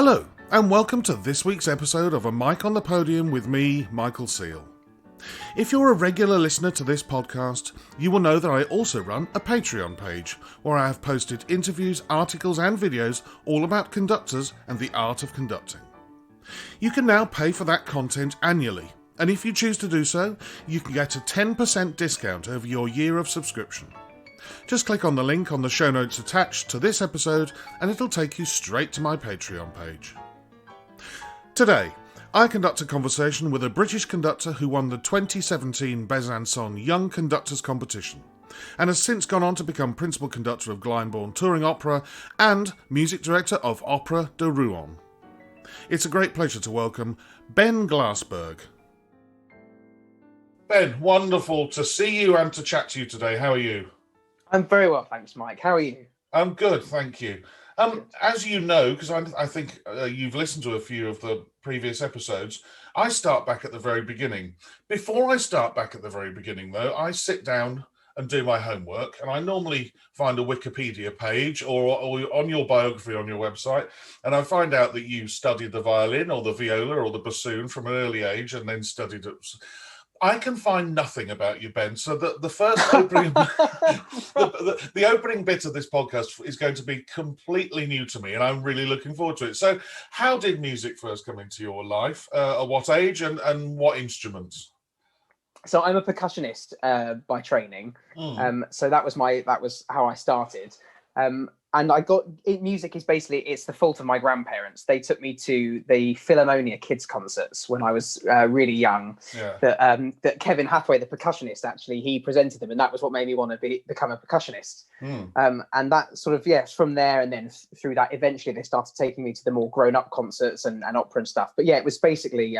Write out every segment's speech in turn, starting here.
Hello, and welcome to this week's episode of A Mic on the Podium with me, Michael Seal. If you're a regular listener to this podcast, you will know that I also run a Patreon page, where I have posted interviews, articles and videos all about conductors and the art of conducting. You can now pay for that content annually, and if you choose to do so, you can get a 10% discount over your year of subscription. Just click on the link on the show notes attached to this episode and it'll take you straight to my Patreon page. Today, I conduct a conversation with a British conductor who won the 2017 Besançon Young Conductors Competition and has since gone on to become principal conductor of Glyndebourne Touring Opera and music director of Opera de Rouen. It's a great pleasure to welcome Ben Glassberg. Ben, wonderful to see you and to chat to you today. How are you? I'm very well, thanks, Mike. How are you? I'm good, thank you. As you know, because I think you've listened to a few of the previous episodes, I start back at the very beginning. Before I start back at the very beginning, though, I sit down and do my homework, and I normally find a Wikipedia page or on your biography on your website, and I find out that you studied the violin or the viola or the bassoon from an early age and then studied it. I can find nothing about you, Ben. So the first opening, the opening bit of this podcast is going to be completely new to me, and I'm really looking forward to it. So, how did music first come into your life? At what age and what instruments? So I'm a percussionist by training. So that was how I started. And music is basically, it's the fault of my grandparents. They took me to the Philharmonia kids concerts when I was really young. Yeah. That Kevin Hathaway, the percussionist, actually, he presented them, and that was what made me want to become a percussionist. And that sort of, from there, and then through that, eventually they started taking me to the more grown-up concerts and opera and stuff. But yeah, it was basically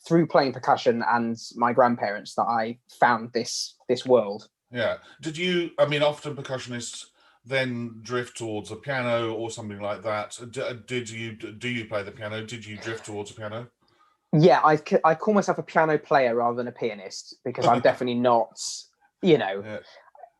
through playing percussion and my grandparents that I found this world. Yeah. Often percussionists then drift towards a piano or something like that. Do you play the piano? Did you drift towards a piano? Yeah, I call myself a piano player rather than a pianist, because I'm definitely not, yeah.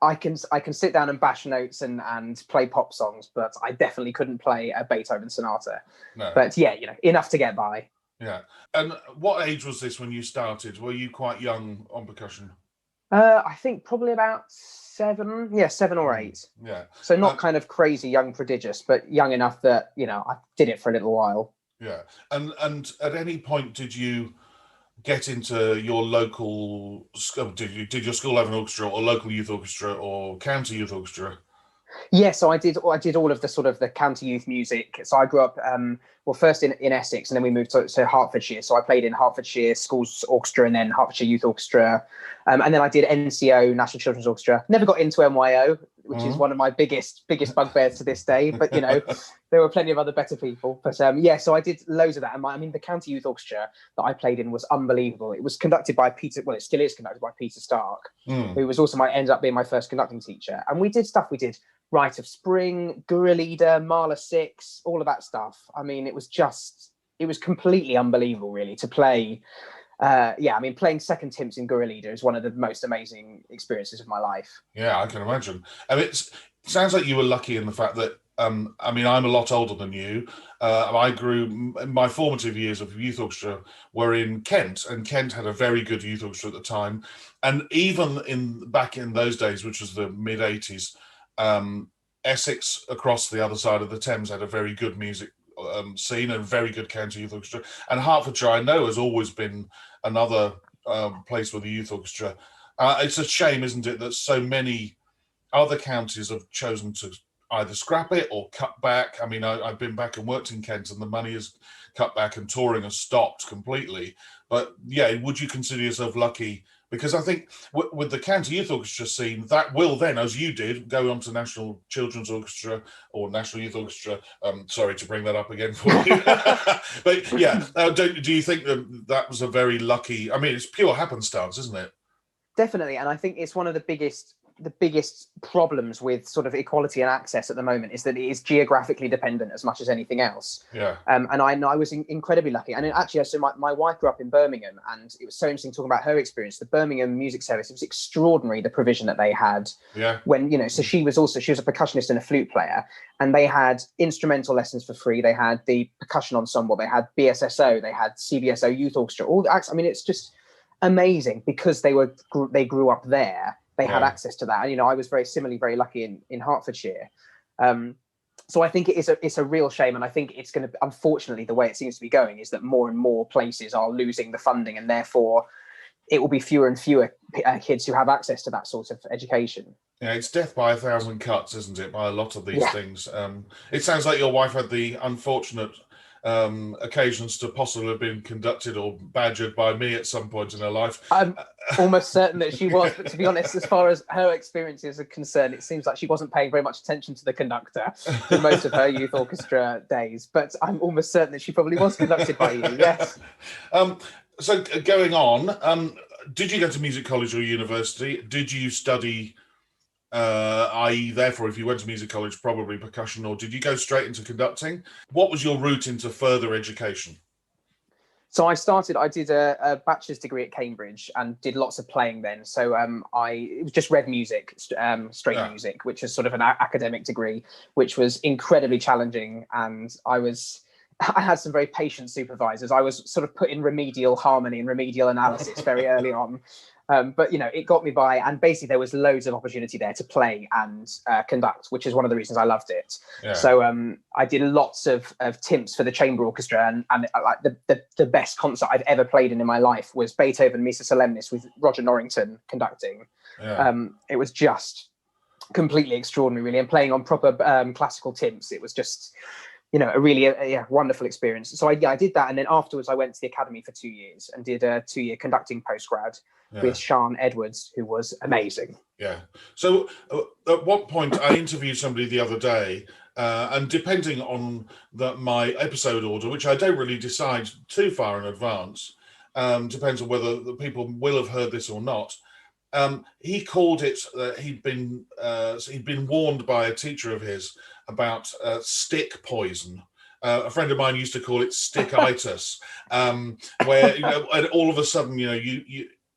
I can sit down and bash notes and play pop songs, but I definitely couldn't play a Beethoven sonata. No. But yeah, enough to get by. Yeah. And what age was this when you started? Were you quite young on percussion? I think probably about 7 or 8. Yeah. So not kind of crazy young prodigious, but young enough that, I did it for a little while. Yeah. And at any point did you get into your local, did your school have an orchestra or local youth orchestra or county youth orchestra? Yeah, so I did all of the sort of the county youth music. So I grew up, first in Essex, and then we moved to Hertfordshire. So I played in Hertfordshire Schools Orchestra and then Hertfordshire Youth Orchestra. And then I did NCO, National Children's Orchestra. Never got into NYO, which is one of my biggest bugbears to this day. But, there were plenty of other better people. But so I did loads of that. And the county youth orchestra that I played in was unbelievable. It was conducted by it still is conducted by Peter Stark, who was also ended up being my first conducting teacher. And we did stuff. We did Rite of Spring, Gura Leader, Mahler 6, all of that stuff. It was completely unbelievable, really, to play. Playing second timps in Gura Leader is one of the most amazing experiences of my life. Yeah, I can imagine. It sounds like you were lucky in the fact that, I'm a lot older than you. My formative years of youth orchestra were in Kent, and Kent had a very good youth orchestra at the time. And even back in those days, which was the mid-80s, Essex across the other side of the Thames had a very good music scene and very good county youth orchestra. And Hertfordshire, I know, has always been another place with a youth orchestra. It's a shame, isn't it, that so many other counties have chosen to either scrap it or cut back. I've been back and worked in Kent, and the money is cut back and touring has stopped completely. But yeah, would you consider yourself lucky? Because I think with the county youth orchestra scene, that will then, as you did, go on to National Children's Orchestra or National Youth Orchestra. Sorry to bring that up again for you. But yeah, do you think that was a very lucky, it's pure happenstance, isn't it? Definitely. And I think it's one of the biggest the biggest problems with sort of equality and access at the moment is that it is geographically dependent as much as anything else. Yeah. And I was incredibly lucky. And actually, so my wife grew up in Birmingham, and it was so interesting talking about her experience. The Birmingham Music Service, it was extraordinary, the provision that they had. Yeah. When, you know, so she was a percussionist and a flute player, and they had instrumental lessons for free. They had the percussion ensemble, they had BSSO, they had CBSO youth orchestra, all the acts. I mean, it's just amazing because they grew up there. They had access to that. And, you know, I was very lucky in Hertfordshire. So I think it's a real shame. And I think it's going to, unfortunately, the way it seems to be going is that more and more places are losing the funding, and therefore it will be fewer and fewer kids who have access to that sort of education. Yeah, it's death by a thousand cuts, isn't it, by a lot of these things. It sounds like your wife had the unfortunate occasions to possibly have been conducted or badgered by me at some point in her life. I'm almost certain that she was, but to be honest, as far as her experiences are concerned, it seems like she wasn't paying very much attention to the conductor for most of her youth orchestra days. But I'm almost certain that she probably was conducted by you, yes. So going on, did you go to music college or university? Did you study, i.e. therefore, if you went to music college, probably percussion, or did you go straight into conducting? What was your route into further education? So I did a bachelor's degree at Cambridge and did lots of playing then. So it was just read music, straight music, which is sort of an academic degree, which was incredibly challenging. And I had some very patient supervisors. I was sort of put in remedial harmony and remedial analysis very early on. But, you know, it got me by. And basically there was loads of opportunity there to play and conduct, which is one of the reasons I loved it. Yeah. So I did lots of timps for the chamber orchestra. And like the best concert I've ever played in my life was Beethoven Missa Solemnis with Roger Norrington conducting. Yeah. It was just completely extraordinary, really. And playing on proper classical timps, it was just... you know, a really wonderful experience. So I did that. And then afterwards, I went to the academy for 2 years and did a 2-year conducting postgrad with Sian Edwards, who was amazing. Yeah. So at what point, I interviewed somebody the other day, and depending on my episode order, which I don't really decide too far in advance, depends on whether the people will have heard this or not. He called it, he'd been warned by a teacher of his about stick poison. A friend of mine used to call it stickitis, where, you know, and all of a sudden, you know,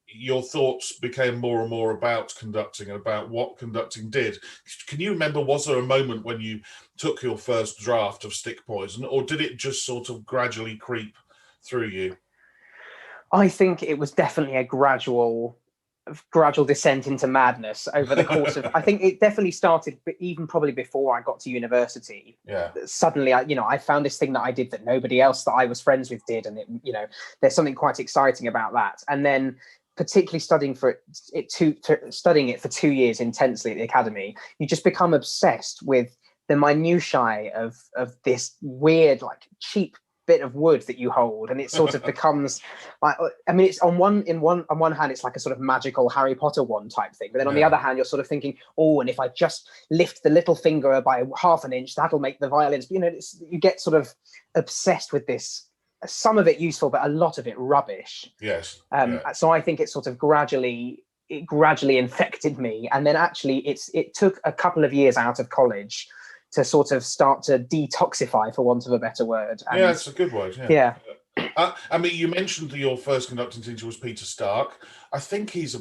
your thoughts became more and more about conducting and about what conducting did. Can you remember, was there a moment when you took your first draft of stick poison, or did it just sort of gradually creep through you? I think it was definitely a gradual descent into madness over the course of... I think it definitely started even probably before I got to university. Yeah. Suddenly, I found this thing that I did that nobody else that I was friends with did, and there's something quite exciting about that. And then, particularly studying it for 2 years intensely at the academy, you just become obsessed with the minutiae of this weird, like, cheap bit of wood that you hold, and it sort of becomes like, I mean, it's on one hand it's like a sort of magical Harry Potter wand type thing, but then on the other hand you're sort of thinking, oh, and if I just lift the little finger by half an inch, that'll make the violins. But, you get sort of obsessed with this, some of it useful but a lot of it rubbish. Yes. So I think it sort of gradually infected me, and then actually it took a couple of years out of college to sort of start to detoxify, for want of a better word. And it's a good word. Yeah. I mean, you mentioned that your first conducting teacher was Peter Stark. I think his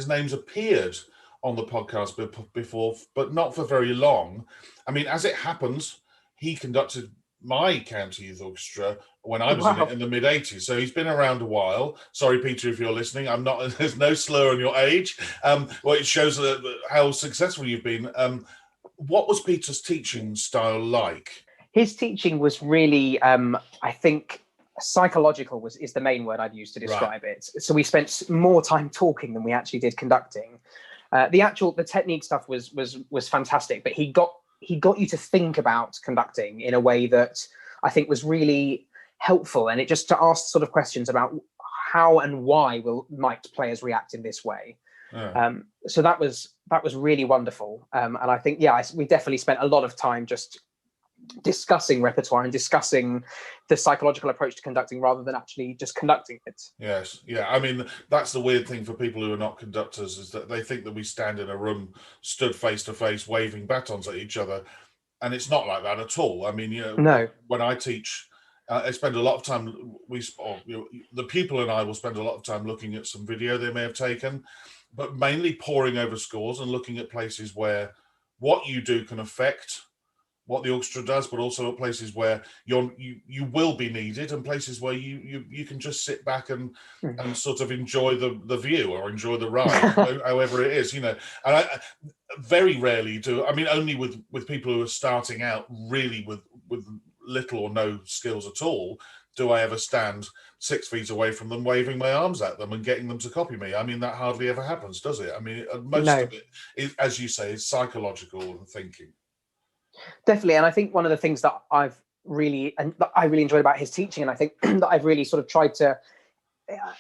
name's appeared on the podcast before, but not for very long. I mean, as it happens, he conducted my county youth orchestra when I was in it in the mid-'80s. So he's been around a while. Sorry, Peter, if you're listening. I'm not. There's no slur on your age. Well, it shows how successful you've been. What was Peter's teaching style like? His teaching was really, I think, psychological is the main word I'd use to describe it. So we spent more time talking than we actually did conducting. The technique stuff was fantastic, but he got you to think about conducting in a way that I think was really helpful, and it just to ask sort of questions about how and why might players react in this way. So that was really wonderful, and I think we definitely spent a lot of time just discussing repertoire and discussing the psychological approach to conducting rather than actually just conducting it. Yes, yeah. I mean, that's the weird thing for people who are not conductors, is that they think that we stand in a room, stood face to face, waving batons at each other, and it's not like that at all. I mean, No. when I teach, I spend a lot of time. The pupil and I will spend a lot of time looking at some video they may have taken, but mainly poring over scores and looking at places where what you do can affect what the orchestra does, but also at places where you will be needed, and places where you can just sit back and sort of enjoy the view or enjoy the ride, however it is, And I very rarely do. I mean, only with people who are starting out, really with little or no skills at all, do I ever stand 6 feet away from them, waving my arms at them and getting them to copy me. I mean, that hardly ever happens, does it? I mean, most of it is, as you say, is psychological and thinking. Definitely, and I think one of the things that I really enjoyed about his teaching, and I think that I've really sort of tried to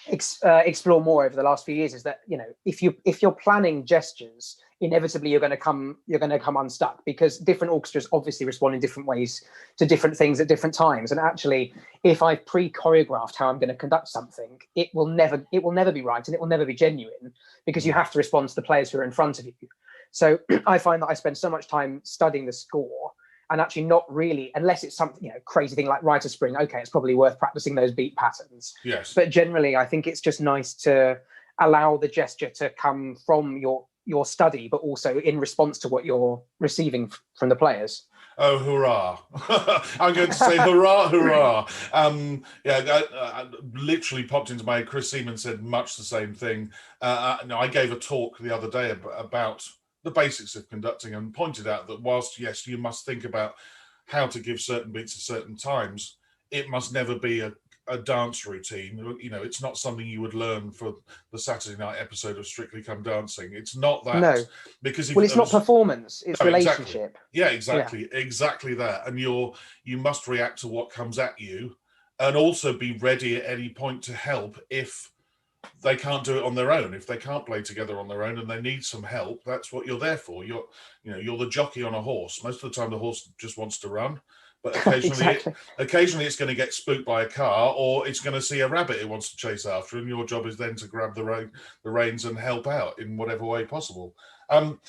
explore more over the last few years, is that if you're planning gestures, inevitably you're going to come unstuck, because different orchestras obviously respond in different ways to different things at different times. And actually, if I've pre-choreographed how I'm going to conduct something, it will never be right, and it will never be genuine, because you have to respond to the players who are in front of you. So I find that I spend so much time studying the score and actually not really, unless it's something, crazy thing like Rite of Spring, okay, it's probably worth practicing those beat patterns. Yes. But generally, I think it's just nice to allow the gesture to come from your study, but also in response to what you're receiving from the players. Oh, hurrah. I'm going to say hurrah, hurrah. Literally popped into my head. Chris Seaman said much the same thing. I gave a talk the other day about the basics of conducting, and pointed out that whilst, yes, you must think about how to give certain beats at certain times, it must never be a dance routine. It's not something you would learn for the Saturday night episode of Strictly Come Dancing. It's not that. No, because it's not performance, it's relationship. Exactly that. And you must react to what comes at you, and also be ready at any point to help if they can't do it on their own. If they can't play together on their own and they need some help, that's what you're there for. You're the jockey on a horse. Most of the time the horse just wants to run, but occasionally it's going to get spooked by a car, or it's going to see a rabbit it wants to chase after, and your job is then to grab the reins and help out in whatever way possible. And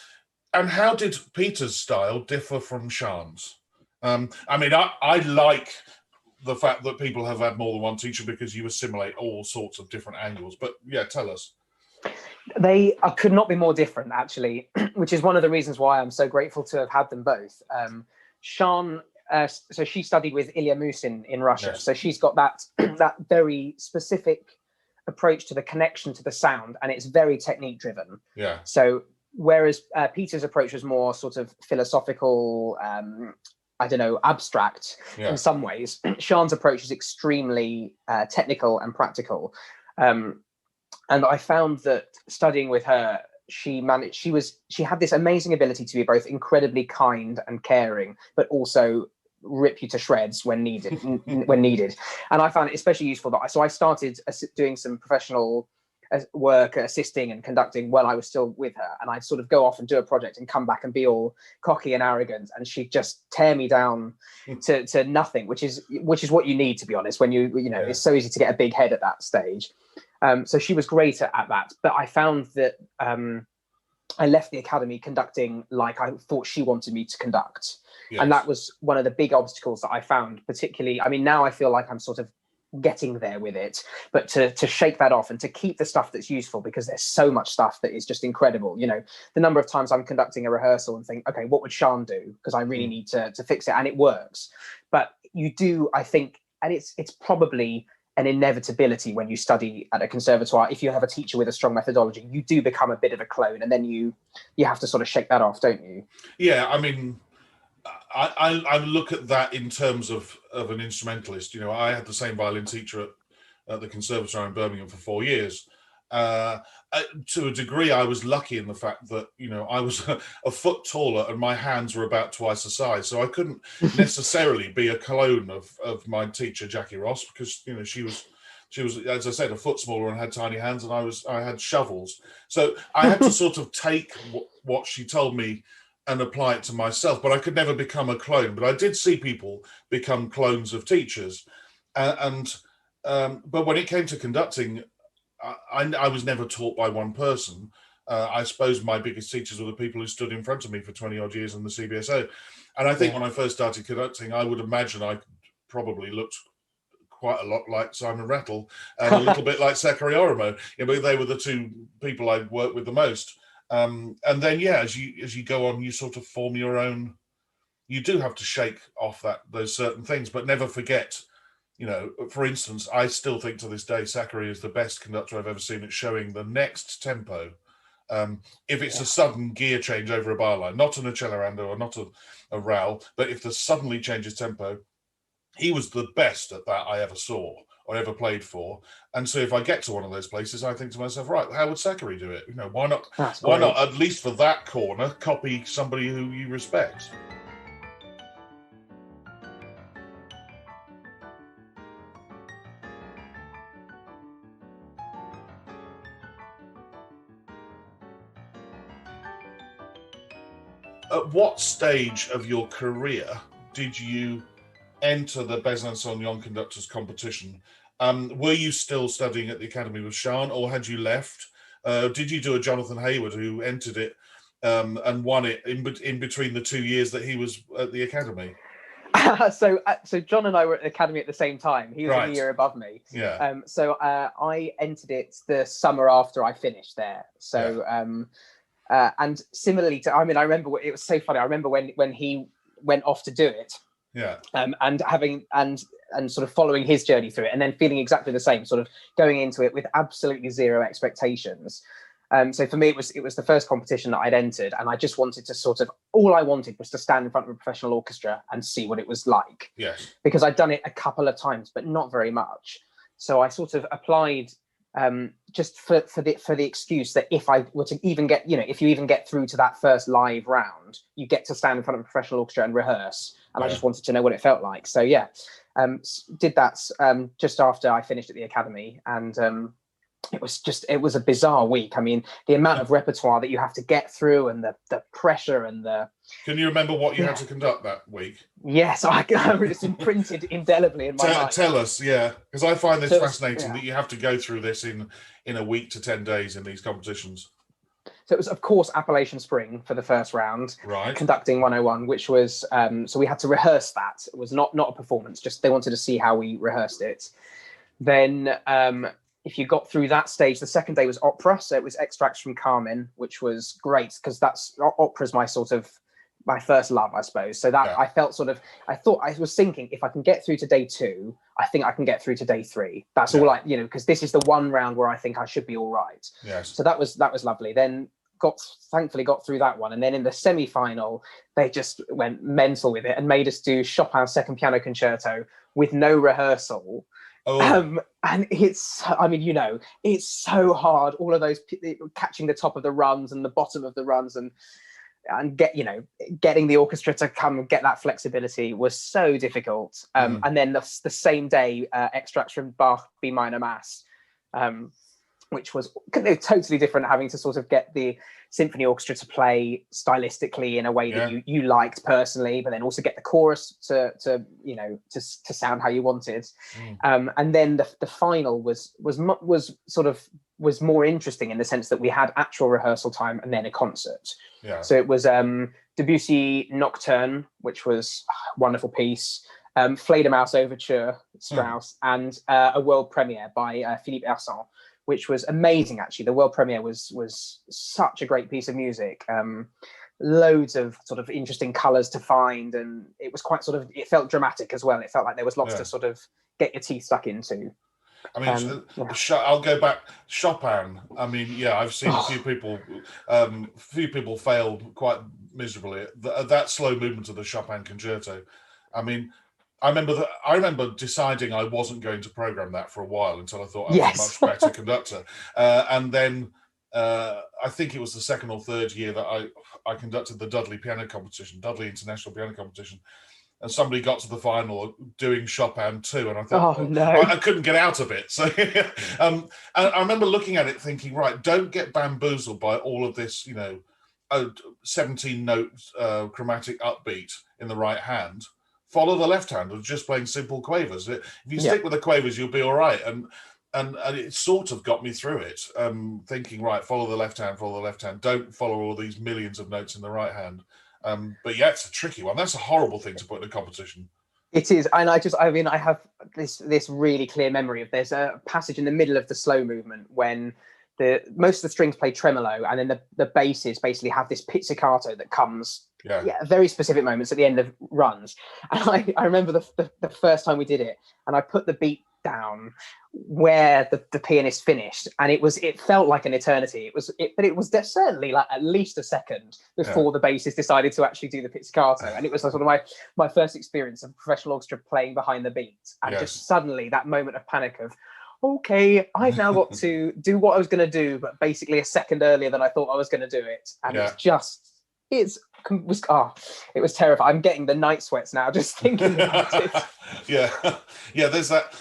how did Peter's style differ from Sian's? I mean, I like the fact that people have had more than one teacher, because you assimilate all sorts of different angles. But yeah, tell us. They could not be more different, actually, which is one of the reasons why I'm so grateful to have had them both. Sian, so she studied with Ilya Musin in Russia. Yes. So she's got that very specific approach to the connection to the sound, and it's very technique driven. Yeah. So whereas Peter's approach was more sort of philosophical, abstract in some ways, Sian's approach is extremely technical and practical. And I found that studying with her, she had this amazing ability to be both incredibly kind and caring, but also rip you to shreds when needed. And I found it especially useful so I started doing some professional work, assisting and conducting while I was still with her, and I'd sort of go off and do a project and come back and be all cocky and arrogant, and she'd just tear me down to nothing, which is what you need, to be honest, when it's so easy to get a big head at that stage. So she was great at that, but I found that I left the academy conducting like I thought she wanted me to conduct. Yes. And that was one of the big obstacles that I found, particularly. I mean, now I feel like I'm sort of getting there with it, but to shake that off and to keep the stuff that's useful, because there's so much stuff that is just incredible. The number of times I'm conducting a rehearsal and think, okay, what would Sian do, because I really need to fix it, and it works. But you do, I think, and it's probably an inevitability when you study at a conservatoire, if you have a teacher with a strong methodology, you do become a bit of a clone, and then you have to sort of shake that off, don't you? Yeah, I mean, I look at that in terms of an instrumentalist. I had the same violin teacher at the Conservatory in Birmingham for 4 years. To a degree, I was lucky in the fact that, I was a foot taller and my hands were about twice the size. So I couldn't necessarily be a clone of my teacher, Jackie Ross, because, she was, as I said, a foot smaller and had tiny hands, and I had shovels. So I had to sort of take what she told me and apply it to myself, but I could never become a clone. But I did see people become clones of teachers, but when it came to conducting, I was never taught by one person. I suppose my biggest teachers were the people who stood in front of me for 20 odd years in the CBSO. And I think when I first started conducting, I would imagine I probably looked quite a lot like Simon Rattle and a little bit like Sakari Oromo. But they were the two people I worked with the most. And then, as you go on, you sort of form your own. You do have to shake off those certain things, but never forget. For instance, I still think to this day Sakari is the best conductor I've ever seen at showing the next tempo. If it's a sudden gear change over a bar line, not an accelerando or not a row, but if the suddenly changes tempo, he was the best at that I ever saw or ever played for. And so if I get to one of those places, I think to myself, right, how would Sakari do it? Why not? Why not, at least for that corner, copy somebody who you respect? At what stage of your career did you enter the Besançon Conductors competition? Were you still studying at the Academy with Sean, or had you left? Did you do a Jonathan Hayward who entered it and won it in between the 2 years that he was at the Academy? So John and I were at the Academy at the same time. He was a year above me. Yeah. So I entered it the summer after I finished there. So and similarly to, I remember it was so funny. I remember when he went off to do it. Yeah. And having and sort of following his journey through it, and then feeling exactly the same, sort of going into it with absolutely zero expectations. So for me, it was the first competition that I'd entered, and I just wanted to all I wanted was to stand in front of a professional orchestra and see what it was like. Yes. Because I'd done it a couple of times, but not very much. So I sort of applied just for the excuse that if I were to even get, if you even get through to that first live round, you get to stand in front of a professional orchestra and rehearse. And I just wanted to know what it felt like. So did that just after I finished at the Academy, and it was a bizarre week. I mean, the amount of repertoire that you have to get through, and the pressure, and the. Can you remember what you had to conduct that week? Yes, it's imprinted indelibly in my mind. Tell us, because I find this fascinating that you have to go through this in a week to 10 days in these competitions. So it was, of course, Appalachian Spring for the first round, right? Conducting 101, which was so we had to rehearse that. It was not a performance; just they wanted to see how we rehearsed it. Then, if you got through that stage, the second day was opera. So it was extracts from Carmen, which was great because opera's my first love, I suppose. So that I was thinking, if I can get through to day 2, I think I can get through to day 3. That's all because this is the one round where I think I should be all right. Yes. So that was lovely. Then thankfully got through that one. And then in the semi-final, they just went mental with it and made us do Chopin's Second Piano Concerto with no rehearsal. Oh. And it's so hard. All of those catching the top of the runs and the bottom of the runs and getting the orchestra to come and get that flexibility was so difficult. And then the same day, extracts from Bach B minor Mass, which was totally different, having to sort of get the symphony orchestra to play stylistically in a way that you liked personally, but then also get the chorus to sound how you wanted. And then the final was more interesting in the sense that we had actual rehearsal time and then a concert. Yeah. So it was Debussy Nocturne, which was a wonderful piece, Fledermaus Overture, Strauss, and a world premiere by Philippe Hersant, which was amazing. Actually, the world premiere was such a great piece of music. Loads of sort of interesting colours to find, and it was quite it felt dramatic as well. It felt like there was lots to sort of get your teeth stuck into. I mean, I'll go back. Chopin. I mean, I've seen a few people fail quite miserably at that slow movement of the Chopin concerto. I mean, I remember deciding I wasn't going to program that for a while until I thought I was a much better conductor. And then I think it was the second or third year that I conducted the Dudley International Piano Competition. And somebody got to the final doing Chopin too, and I thought, I couldn't get out of it. So I remember looking at it thinking, right, don't get bamboozled by all of this, a 17 note chromatic upbeat in the right hand, follow the left hand of just playing simple quavers. If you stick with the quavers, you'll be all right. And it sort of got me through it, thinking, right, follow the left hand, don't follow all these millions of notes in the right hand. But yeah, it's a tricky one. That's a horrible thing to put in a competition. It is, and I have this really clear memory of, there's a passage in the middle of the slow movement when most of the strings play tremolo, and then the basses basically have this pizzicato that comes at very specific moments at the end of runs. And I remember the first time we did it, and I put the beat down where the pianist finished, and it felt like an eternity. But it was certainly like at least a second before the bassist decided to actually do the pizzicato, and it was sort of my first experience of professional orchestra playing behind the beat, and just suddenly that moment of panic of, okay, I've now got to do what I was going to do, but basically a second earlier than I thought I was going to do it, and it was terrifying. I'm getting the night sweats now just thinking about it.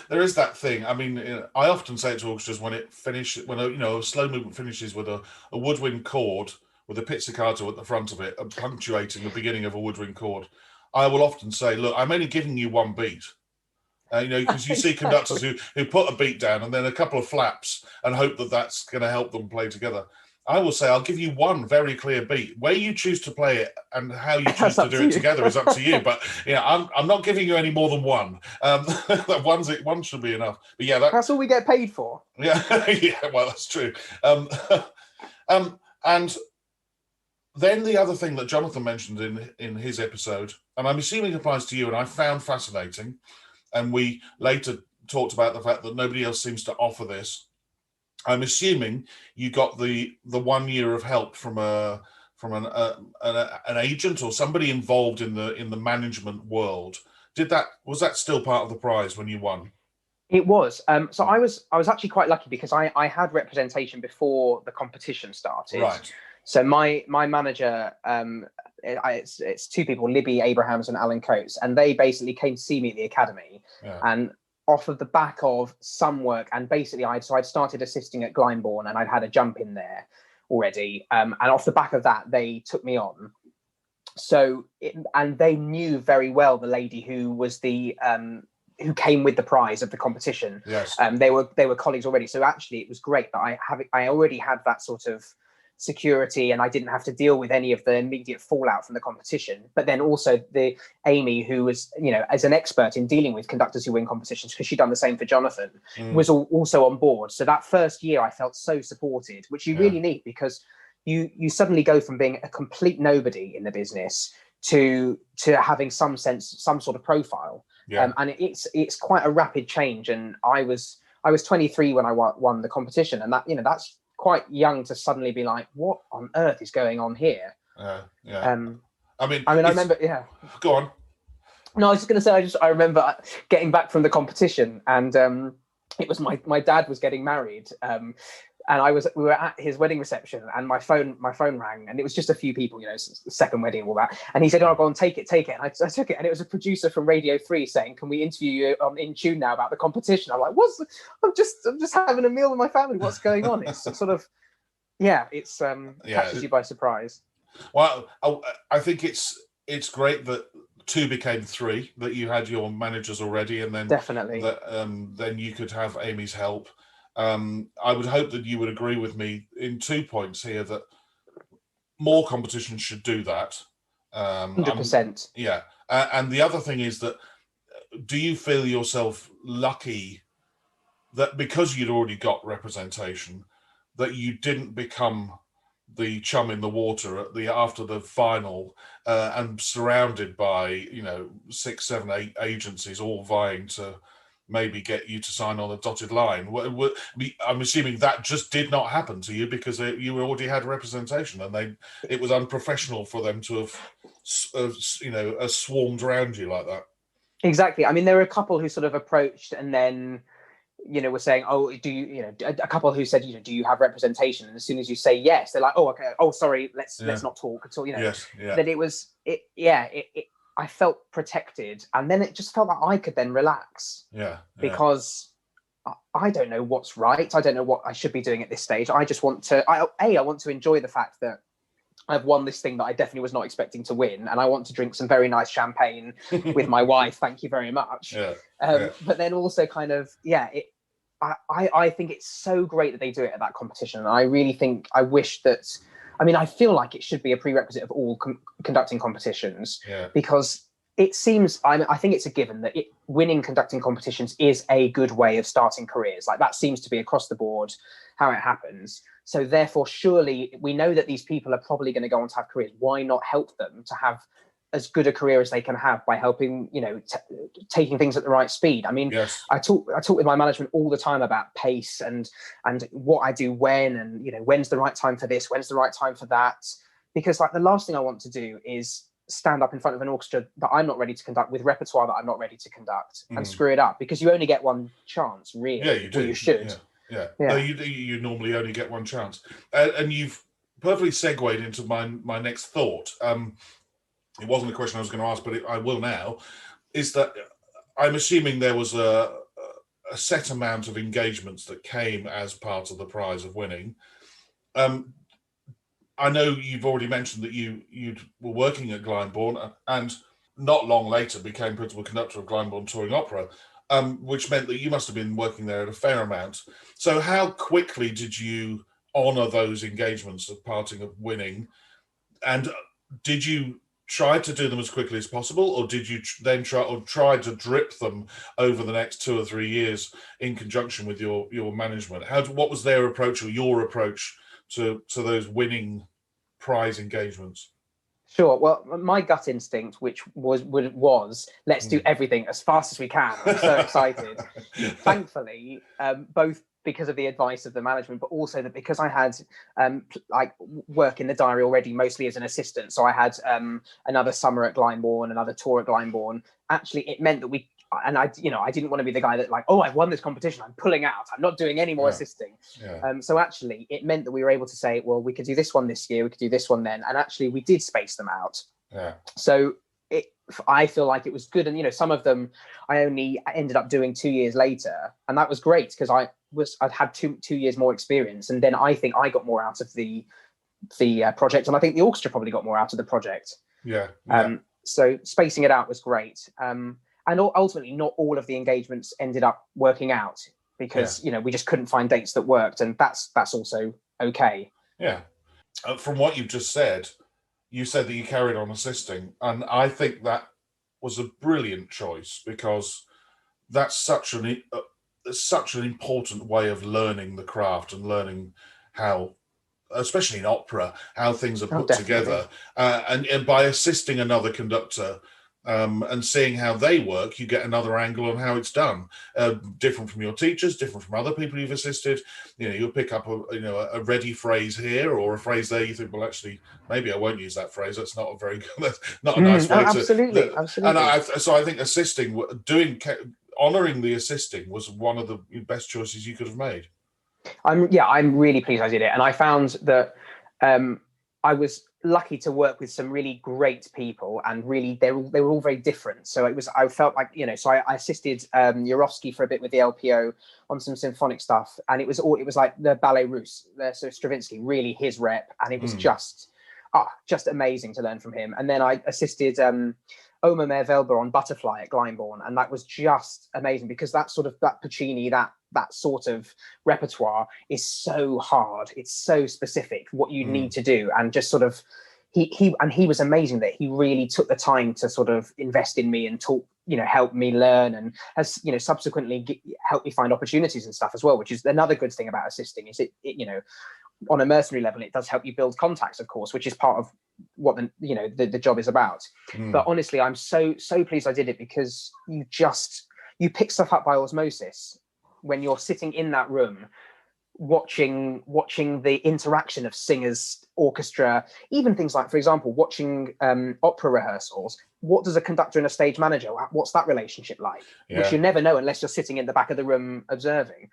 There is that thing. I mean, I often say it to orchestras when a slow movement finishes with a woodwind chord with a pizzicato at the front of it, punctuating the beginning of a woodwind chord. I will often say, look, I'm only giving you one beat. Because you see conductors who put a beat down and then a couple of flaps and hope that that's going to help them play together. I will say, I'll give you one very clear beat. Where you choose to play it and how you choose to do it together is up to you. But I'm not giving you any more than one. One should be enough. But that's all we get paid for. Yeah, well, that's true. And then the other thing that Jonathan mentioned in his episode, and I'm assuming applies to you, and I found fascinating, and we later talked about the fact that nobody else seems to offer this. I'm assuming you got the 1 year of help from an agent or somebody involved in the management world. Was that still part of the prize when you won? It was. So I was actually quite lucky because I had representation before the competition started. Right. So my manager, it's two people, Libby Abrahams and Alan Coates, and they basically came to see me at the academy, and off of the back of some work, and basically I'd started assisting at Glyndebourne, and I'd had a jump in there already, and off the back of that they took me on. And they knew very well the lady who was who came with the prize of the competition. Yes. They were colleagues already, so actually it was great that I already had that sort of security, and I didn't have to deal with any of the immediate fallout from the competition. But then also Amy, who was, as an expert in dealing with conductors who win competitions, because she'd done the same for Jonathan, was also on board. So that first year I felt so supported, which you really need, because you suddenly go from being a complete nobody in the business to having some sort of profile. And it's quite a rapid change. And I was 23 when I won the competition, and that's quite young to suddenly be like, what on earth is going on here? I remember. Go on. No, I was just going to say, I remember getting back from the competition, and it was my dad was getting married, and we were at his wedding reception, and my phone rang, and it was just a few people, second wedding and all that. And he said, "Oh, go on, take it." And I took it, and it was a producer from Radio 3 saying, "Can we interview you on In Tune now about the competition?" I'm like, I'm just having a meal with my family. What's going on? It's sort of, catches you by surprise. Well, I think it's great that 2 became 3, that you had your managers already, and then definitely then you could have Amy's help. I would hope that you would agree with me in 2 points here, that more competitions should do that. 100%. And the other thing is that, do you feel yourself lucky that because you'd already got representation, that you didn't become the chum in the water after the final, and surrounded by 6, 7, 8 agencies all vying to maybe get you to sign on a dotted line? I'm assuming that just did not happen to you because you already had representation, and it was unprofessional for them to have swarmed around you like that. Exactly. I mean, there were a couple who sort of approached and then were saying, "Oh, do you a couple who said, do you have representation?" And as soon as you say yes, they're like, "Oh, okay. Oh, sorry. Let's not talk until Yes. Yeah. That I felt protected, and then it just felt like I could then relax. Because I don't know what's right. I don't know what I should be doing at this stage. I just want to. I want to enjoy the fact that I've won this thing that I definitely was not expecting to win, and I want to drink some very nice champagne with my wife. Thank you very much. But then also kind of, I think it's so great that they do it at that competition. And I really think, I wish that, I mean, I feel like it should be a prerequisite of all conducting competitions, because it seems, I think it's a given that winning conducting competitions is a good way of starting careers. Like, that seems to be across the board how it happens. So therefore, surely we know that these people are probably going to go on to have careers. Why not help them to have as good a career as they can have by helping, taking things at the right speed? I mean, I talk with my management all the time about pace and what I do when, and when's the right time for this, when's the right time for that, because like the last thing I want to do is stand up in front of an orchestra that I'm not ready to conduct, with repertoire that I'm not ready to conduct, and screw it up, because you only get one chance, really. Yeah, you do. Well, you should. Yeah. No, you normally only get one chance, and you've perfectly segued into my next thought. It wasn't a question I was going to ask, but I will now. Is that I'm assuming there was a set amount of engagements that came as part of the prize of winning. I know you've already mentioned that you were working at Glyndebourne, and not long later became principal conductor of Glyndebourne Touring Opera. Which meant that you must have been working there at a fair amount. So how quickly did you honour those engagements of parting of winning? And did you try to do them as quickly as possible, or did you then try to drip them over the next 2 or 3 years in conjunction with your management? What was their approach, or your approach to those winning prize engagements? Sure. Well, my gut instinct, which was let's do everything as fast as we can. I'm so excited. Thankfully, both because of the advice of the management, but also that because I had work in the diary already, mostly as an assistant. So I had another summer at Glyndebourne, another tour at Glyndebourne. Actually, it meant that I didn't want to be the guy that I've won this competition, I'm pulling out, I'm not doing any more assisting. So actually it meant that we were able to say, well, we could do this one this year, we could do this one then, and actually we did space them out. So I feel like it was good, and some of them I only ended up doing 2 years later, and that was great because I'd had two years more experience, and then I think I got more out of the project, and I think the orchestra probably got more out of the project. So spacing it out was great. And ultimately, not all of the engagements ended up working out because we just couldn't find dates that worked, and that's also okay. From what you've just said, you said that you carried on assisting, and I think that was a brilliant choice, because that's such an important way of learning the craft and learning how, especially in opera, how things are put together, and by assisting another conductor. And seeing how they work, you get another angle on how it's done, different from your teachers, different from other people you've assisted. You'll pick up a ready phrase here or a phrase there. You think, well, actually, maybe I won't use that phrase. That's not a very good, that's not a nice way absolutely. And so I think assisting, honouring the assisting was one of the best choices you could have made. I'm really pleased I did it, and I found that I was lucky to work with some really great people, and really they were all very different. So I felt like so I assisted Jurowski for a bit with the LPO on some symphonic stuff, and it was like the Ballet Russe, so Stravinsky, really his rep, and it was just amazing to learn from him. And then I assisted Oma Mehr-Welber on Butterfly at Glyndebourne, and that was just amazing, because that Puccini, that sort of repertoire is so hard, it's so specific what you need to do, and just sort of he was amazing that he really took the time to sort of invest in me and talk, help me learn, and has subsequently helped me find opportunities and stuff as well, which is another good thing about assisting. Is it on a mercenary level, it does help you build contacts, of course, which is part of what the job is about. But honestly, I'm so pleased I did it, because you pick stuff up by osmosis when you're sitting in that room watching the interaction of singers, orchestra, even things like, for example, watching opera rehearsals. What does a conductor and a stage manager, what's that relationship like? Which you never know unless you're sitting in the back of the room observing.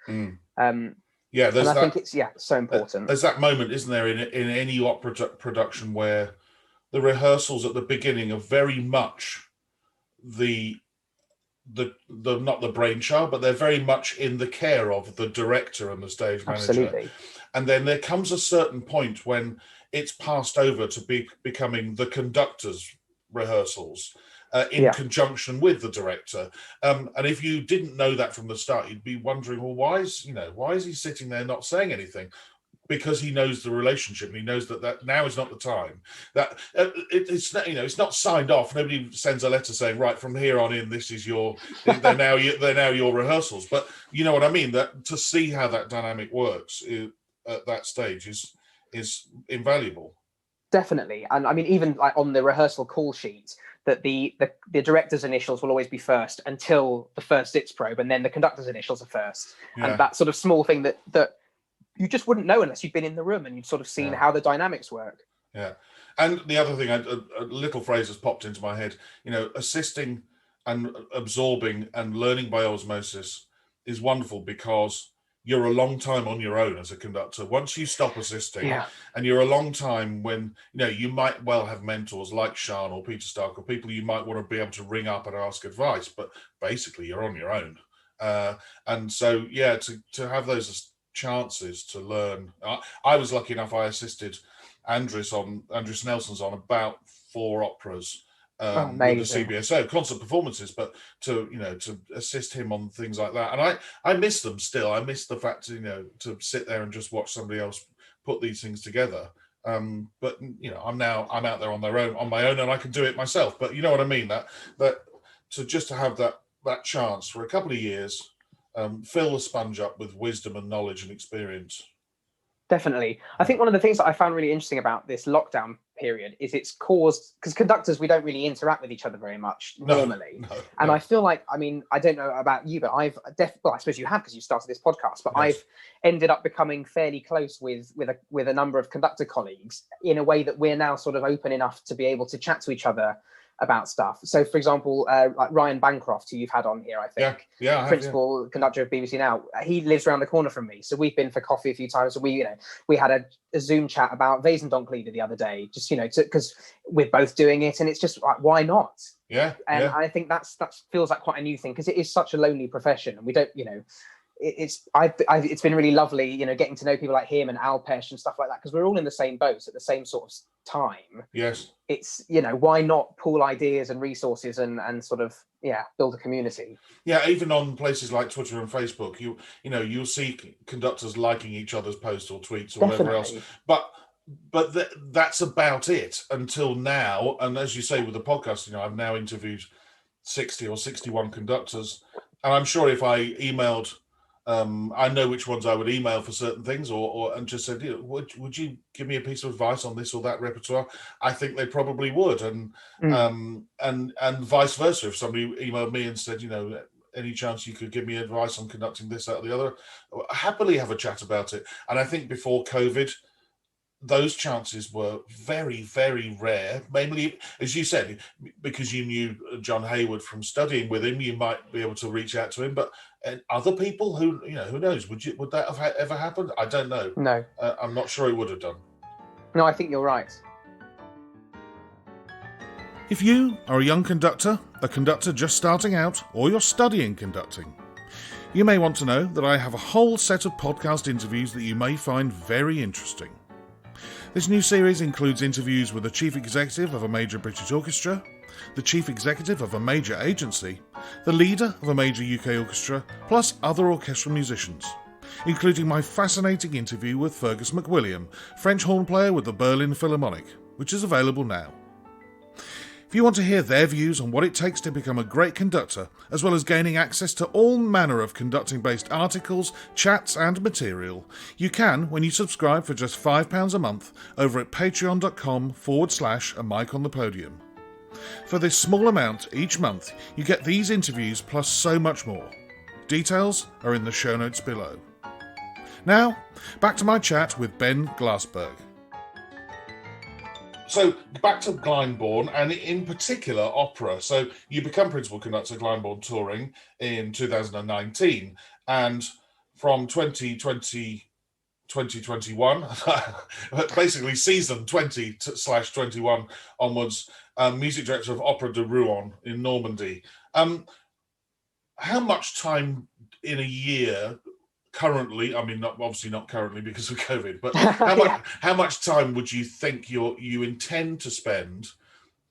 I think it's so important. There's that moment, isn't there, in any opera production where the rehearsals at the beginning are very much the not the brainchild, but they're very much in the care of the director and the stage manager. Absolutely. And then there comes a certain point when it's passed over to becoming the conductor's rehearsals in conjunction with the director. And if you didn't know that from the start, you'd be wondering, well, why is he sitting there not saying anything? Because he knows the relationship, and he knows that now is not the time. That it's not signed off. Nobody sends a letter saying, right, from here on in, this is they're now your rehearsals. But you know what I mean. That to see how that dynamic works at that stage is invaluable. Definitely. And I mean, even like on the rehearsal call sheet, that the director's initials will always be first until the first sitz probe, and then the conductor's initials are first. Yeah. And that sort of small thing that you just wouldn't know unless you'd been in the room and you'd sort of seen how the dynamics work. Yeah. And the other thing, a little phrase has popped into my head, assisting and absorbing and learning by osmosis is wonderful, because you're a long time on your own as a conductor. Once you stop assisting, and you're a long time when, you might well have mentors like Sean or Peter Stark, or people you might want to be able to ring up and ask advice, but basically you're on your own. And so, to have those chances to learn. I was lucky enough, I assisted Andres Nelson's on about 4 operas with the CBSO concert performances, but to assist him on things like that, and I miss them still. I miss the fact to sit there and just watch somebody else put these things together. But I'm out there on my own, and I can do it myself. But you know what I mean, that to have that chance for a couple of years, fill the sponge up with wisdom and knowledge and experience. Definitely. I think one of the things that I found really interesting about this lockdown period is it's caused, because conductors, we don't really interact with each other very much normally. And I feel like, I mean, I don't know about you, but I suppose you have, because you started this podcast, but I've ended up becoming fairly close with a number of conductor colleagues in a way that we're now sort of open enough to be able to chat to each other about stuff. So, for example, like Ryan Bancroft, who you've had on here, I think, principal conductor of BBC Now, he lives around the corner from me. So we've been for coffee a few times. So we had a Zoom chat about Wesendonck-Lieder the other day, just because we're both doing it, and it's just like, why not? And I think that feels like quite a new thing, because it is such a lonely profession, and we don't, it's been really lovely, getting to know people like him and Alpesh and stuff like that, because we're all in the same boat at the same sort of time. It's why not pool ideas and resources and sort of build a community. Even on places like Twitter and Facebook, you'll see conductors liking each other's posts or tweets or whatever else, but that's about it until now. And as you say, with the podcast, I've now interviewed 60 or 61 conductors, and I'm sure if I emailed, I know which ones I would email for certain things, and just said, would you give me a piece of advice on this or that repertoire? I think they probably would, and vice versa. If somebody emailed me and said, any chance you could give me advice on conducting this, that, or the other, I'd happily have a chat about it. And I think before COVID, those chances were very, very rare. Mainly, as you said, because you knew John Hayward from studying with him, you might be able to reach out to him. But other people who knows? Would that have ever happened? I don't know. No, I'm not sure it would have done. No, I think you're right. If you are a young conductor, a conductor just starting out, or you're studying conducting, you may want to know that I have a whole set of podcast interviews that you may find very interesting. This new series includes interviews with the chief executive of a major British orchestra, the chief executive of a major agency, the leader of a major UK orchestra, plus other orchestral musicians, including my fascinating interview with Fergus McWilliam, French horn player with the Berlin Philharmonic, which is available now. If you want to hear their views on what it takes to become a great conductor, as well as gaining access to all manner of conducting-based articles, chats and material, you can when you subscribe for just £5 a month over at patreon.com/a mic on the podium. For this small amount each month, you get these interviews plus so much more. Details are in the show notes below. Now, back to my chat with Ben Glassberg. So back to Glyndebourne, and in particular opera. So you become principal conductor Glyndebourne Touring in 2019, and from 2021, basically season 20/21 onwards, music director of Opera de Rouen in Normandy. How much time in a year currently, I mean, obviously not currently because of COVID, but Yeah. how much time would you think you intend to spend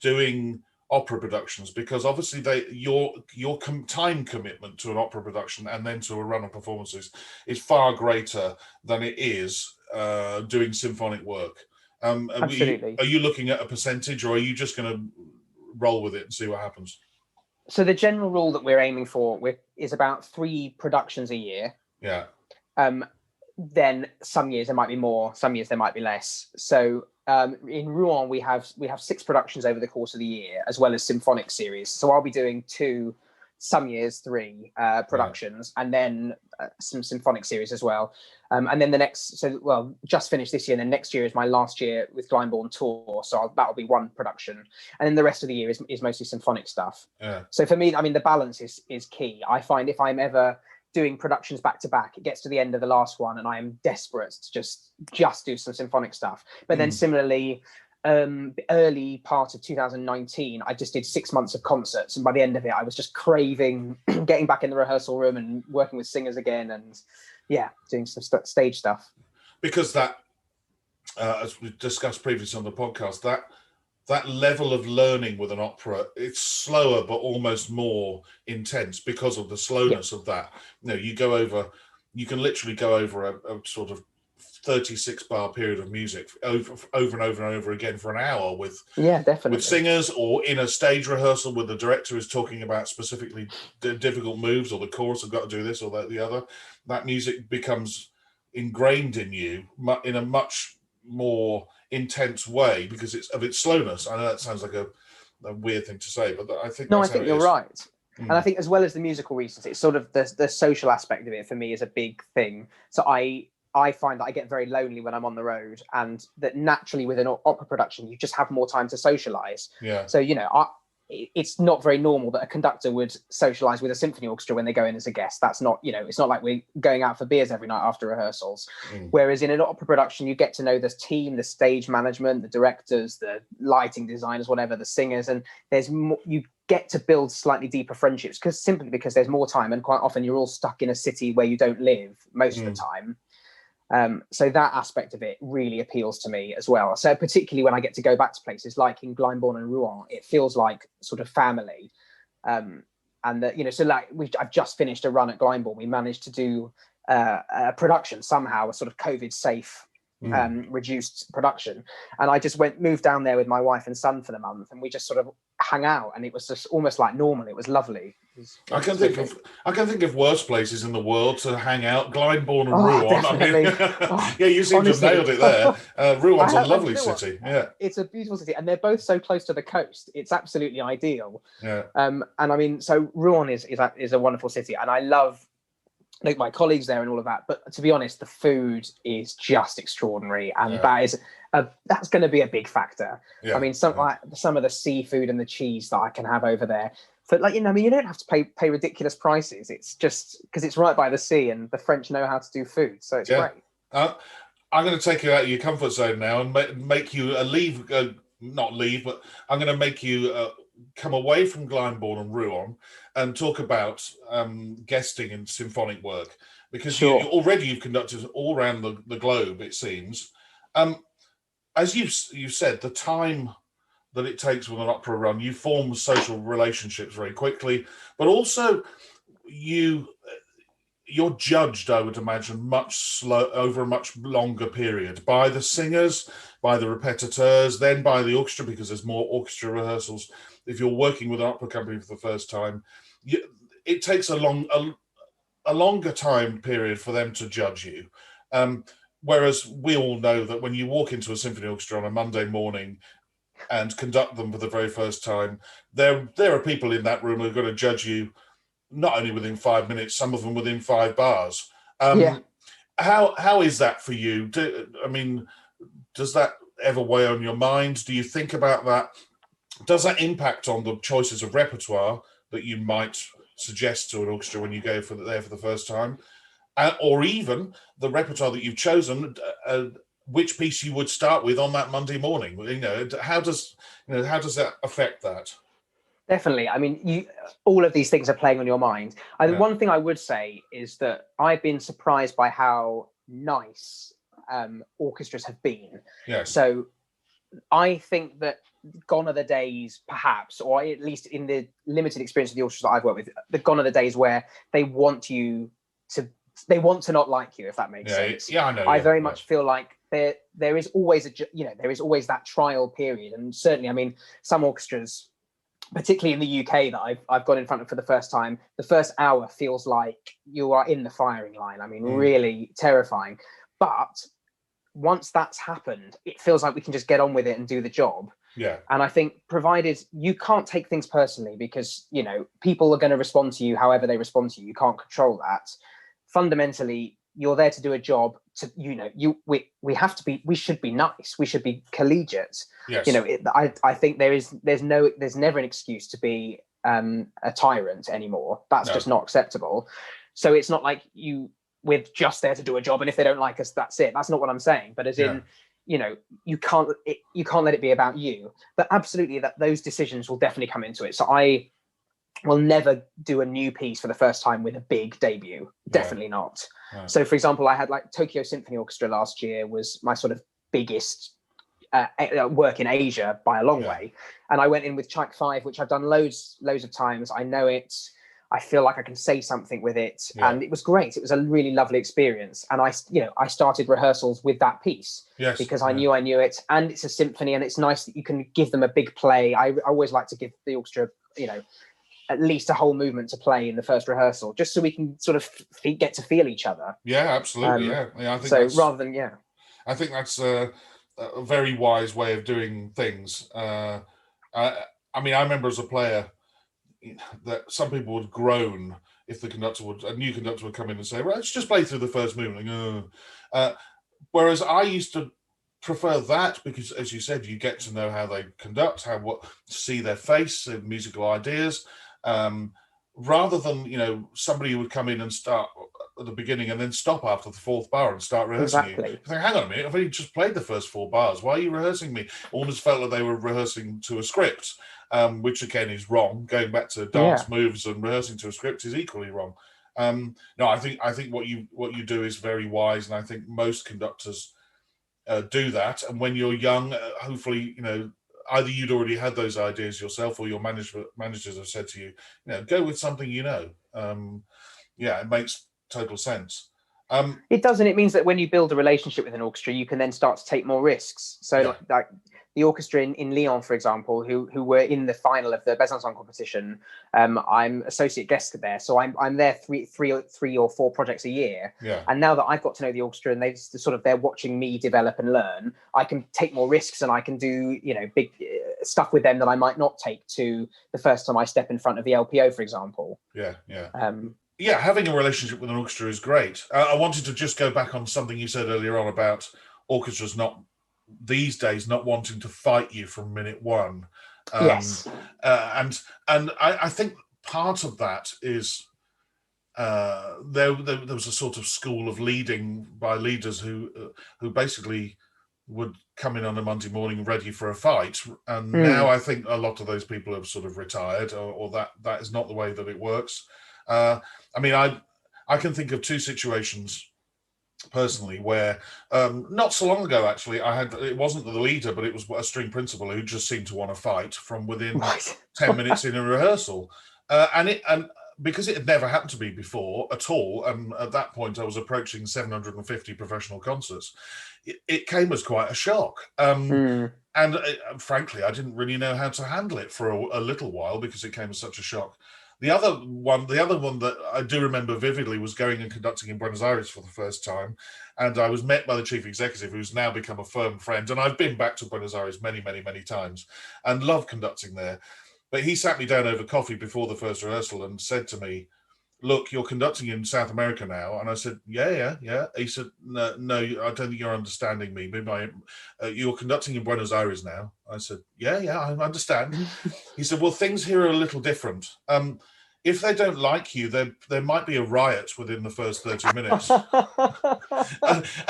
doing opera productions? Because obviously your time commitment to an opera production and then to a run of performances is far greater than it is doing symphonic work. Absolutely. Are you looking at a percentage, or are you just going to roll with it and see what happens? So the general rule that we're aiming for is about 3 productions a year. Yeah. Then some years there might be more, some years there might be less. So in Rouen we have 6 productions over the course of the year, as well as symphonic series. So I'll be doing 2, some years 3 productions, and then some symphonic series as well. And then the next, just finished this year, and then next year is my last year with Glyndebourne tour. So that'll be 1 production, and then the rest of the year is mostly symphonic stuff. Yeah. So for me, I mean, the balance is key. I find if I'm ever doing productions back to back, it gets to the end of the last one and I am desperate to just do some symphonic stuff. But then similarly, early part of 2019, I just did 6 months of concerts, and by the end of it I was just craving getting back in the rehearsal room and working with singers again, and doing some stage stuff. Because that as we discussed previously on the podcast, that level of learning with an opera, it's slower but almost more intense because of the slowness of that. You can literally go over a sort of 36 bar period of music over and over and over again for an hour with singers, or in a stage rehearsal where the director is talking about specifically difficult moves, or the chorus have got to do this or that, the other. That music becomes ingrained in you in a much more intense way because it's of its slowness. I know that sounds like a weird thing to say, but I think I think you're right. And I think as well as the musical reasons, it's sort of the social aspect of it for me is a big thing. So I find that I get very lonely when I'm on the road, and that naturally with an opera production you just have more time to socialize. Yeah. So it's not very normal that a conductor would socialize with a symphony orchestra when they go in as a guest. That's not, it's not like we're going out for beers every night after rehearsals. Whereas in an opera production, you get to know the team, the stage management, the directors, the lighting designers, whatever, the singers, and there's more, you get to build slightly deeper friendships because there's more time, and quite often you're all stuck in a city where you don't live most of the time. So that aspect of it really appeals to me as well. So particularly when I get to go back to places like in Glyndebourne and Rouen, it feels like sort of family. And that, so like I've just finished a run at Glyndebourne. We managed to do a production somehow, a sort of COVID safe reduced production. And I just moved down there with my wife and son for the month, and we just sort of hung out, and it was just almost like normal. It was lovely. I can think of worse places in the world to hang out. Glyndebourne and Rouen. Definitely. I mean, you seem to have nailed it there. Rouen a lovely city. Yeah, it's a beautiful city, and they're both so close to the coast. It's absolutely ideal. Yeah. And I mean, so Rouen is a wonderful city, and I love my colleagues there and all of that. But to be honest, the food is just extraordinary, and that's going to be a big factor. I mean, some of the seafood and the cheese that I can have over there. But you don't have to pay ridiculous prices. It's just because it's right by the sea, and the French know how to do food, so it's great. I'm going to take you out of your comfort zone now and make you not leave, but I'm going to make you come away from Glyndebourne and Rouen and talk about guesting in symphonic work, because you've conducted all around the globe, it seems. As you've said, the time that it takes with an opera run, you form social relationships very quickly, but also you're judged, I would imagine, over a much longer period by the singers, by the repetiteurs, then by the orchestra, because there's more orchestra rehearsals. If you're working with an opera company for the first time, it takes a longer time period for them to judge you. Whereas we all know that when you walk into a symphony orchestra on a Monday morning and conduct them for the very first time, there are people in that room who are going to judge you not only within 5 minutes, some of them within 5 bars. How is that for you? Does that ever weigh on your mind? Do you think about that? Does that impact on the choices of repertoire that you might suggest to an orchestra when you go there for the first time? Or even the repertoire that you've chosen, which piece you would start with on that Monday morning? How does that affect that? Definitely. I mean, all of these things are playing on your mind. Yeah. One thing I would say is that I've been surprised by how nice orchestras have been. Yes. So I think that gone are the days, perhaps, or at least in the limited experience of the orchestras that I've worked with, gone are the days where they want to not like you, if that makes sense. Yeah, I know. I very much feel like there is always there is always that trial period, and certainly, I mean, some orchestras, particularly in the UK, that I've got in front of for the first time, the first hour feels like you are in the firing line. I mean, really terrifying. But once that's happened, it feels like we can just get on with it and do the job. Yeah. And I think, provided you can't take things personally, because people are going to respond to you however they respond to you. You can't control that. Fundamentally, you're there to do a job. We should be nice. We should be collegiate. Yes. I think there's never an excuse to be a tyrant anymore. That's just not acceptable. So it's not like we're just there to do a job, and if they don't like us, that's it. That's not what I'm saying. But as in, you can't let it be about you. But absolutely, that those decisions will definitely come into it. So I will never do a new piece for the first time with a big debut. Definitely not. So, for example, I had Tokyo Symphony Orchestra last year was my sort of biggest work in Asia by a long way, and I went in with Tchaik 5, which I've done loads of times. I know it. I feel like I can say something with it, and it was great. It was a really lovely experience, and I started rehearsals with that piece because I knew it, and it's a symphony, and it's nice that you can give them a big play. I always like to give the orchestra, at least a whole movement to play in the first rehearsal, just so we can sort of get to feel each other. Yeah, absolutely. I think so. Rather than I think that's a very wise way of doing things. I mean, I remember as a player that some people would groan if a new conductor would come in and say, "Well, let's just play through the first movement." Whereas I used to prefer that because, as you said, you get to know how they conduct, see their face, their musical ideas, rather than somebody who would come in and start at the beginning and then stop after the fourth bar and start rehearsing you. You think, hang on a minute, I've only just played the first 4 bars. Why are you rehearsing me? Almost felt like they were rehearsing to a script, which again is wrong. Going back to dance moves and rehearsing to a script is equally wrong. No, I think what you do is very wise, and I think most conductors do that. And when you're young, hopefully, either you'd already had those ideas yourself, or your managers have said to you, go with something it makes total sense. It does, and it means that when you build a relationship with an orchestra, you can then start to take more risks. So like the orchestra in Lyon, for example, who were in the final of the Besançon competition, I'm associate guest there, so I'm there three or four projects a year. And now that I've got to know the orchestra and they're watching me develop and learn, I can take more risks and I can do big stuff with them that I might not take to the first time I step in front of the LPO, for example. Having a relationship with an orchestra is great. I wanted to just go back on something you said earlier on about orchestras these days not wanting to fight you from minute one. Yes. And I think part of that is there was a sort of school of leading by leaders who basically would come in on a Monday morning ready for a fight. And now I think a lot of those people have sort of retired, or that is not the way that it works. I mean, I can think of 2 situations personally where not so long ago, actually, it wasn't the leader, but it was a string principal who just seemed to want to fight from within 10 minutes in a rehearsal. And because it had never happened to me before at all, and at that point I was approaching 750 professional concerts, it came as quite a shock. And frankly, I didn't really know how to handle it for a little while because it came as such a shock. The other one that I do remember vividly was going and conducting in Buenos Aires for the first time. And I was met by the chief executive, who's now become a firm friend. And I've been back to Buenos Aires many, many, many times and love conducting there. But he sat me down over coffee before the first rehearsal and said to me, "Look, you're conducting in South America now." And I said, yeah. He said, no, I don't think you're understanding me. You're conducting in Buenos Aires now. I said, yeah, I understand. He said, well, things here are a little different. if they don't like you, there might be a riot within the first 30 minutes.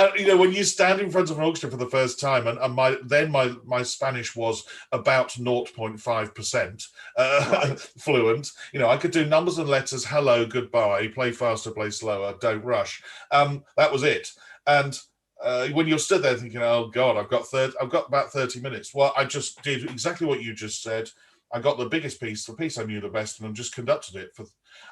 When you stand in front of an orchestra for the first time, and my Spanish was about 0.5% Right. fluent. I could do numbers and letters, hello, goodbye, play faster, play slower, don't rush. That was it. And when you're stood there thinking, oh God, I've got about 30 minutes. Well, I just did exactly what you just said. I got the biggest piece, the piece I knew the best, and I just conducted it.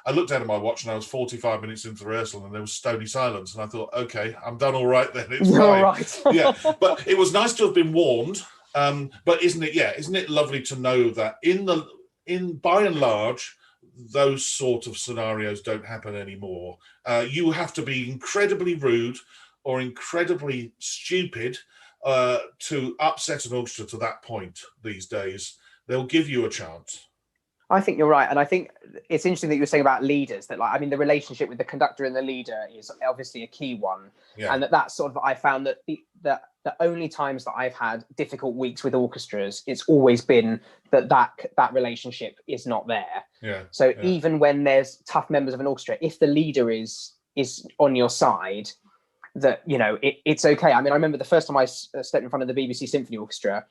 I looked down at my watch and I was 45 minutes into the rehearsal and there was stony silence. And I thought, okay, I'm done all right then. It's You're fine. right. Yeah, but it was nice to have been warned. But isn't it lovely to know that by and large, those sort of scenarios don't happen anymore. You have to be incredibly rude or incredibly stupid to upset an orchestra to that point these days. They'll give you a chance. I think you're right. And I think it's interesting that you were saying about leaders, that the relationship with the conductor and the leader is obviously a key one. Yeah. And that's sort of, I found that the only times that I've had difficult weeks with orchestras, it's always been that relationship is not there. Yeah. So even when there's tough members of an orchestra, if the leader is on your side, that, it's okay. I remember the first time I stepped in front of the BBC Symphony Orchestra.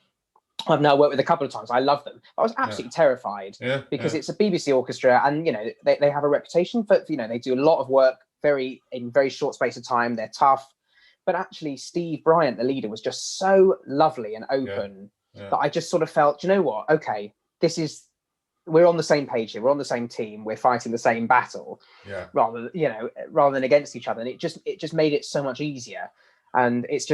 I've now worked with a couple of times. I love them. I was absolutely terrified because it's a BBC orchestra, and they have a reputation for they do a lot of work in very short space of time. They're tough, but actually Steve Bryant, the leader, was just so lovely and open that I just sort of felt, you know what? Okay, we're on the same page here. We're on the same team. We're fighting the same battle, rather than against each other. And it just made it so much easier. And it's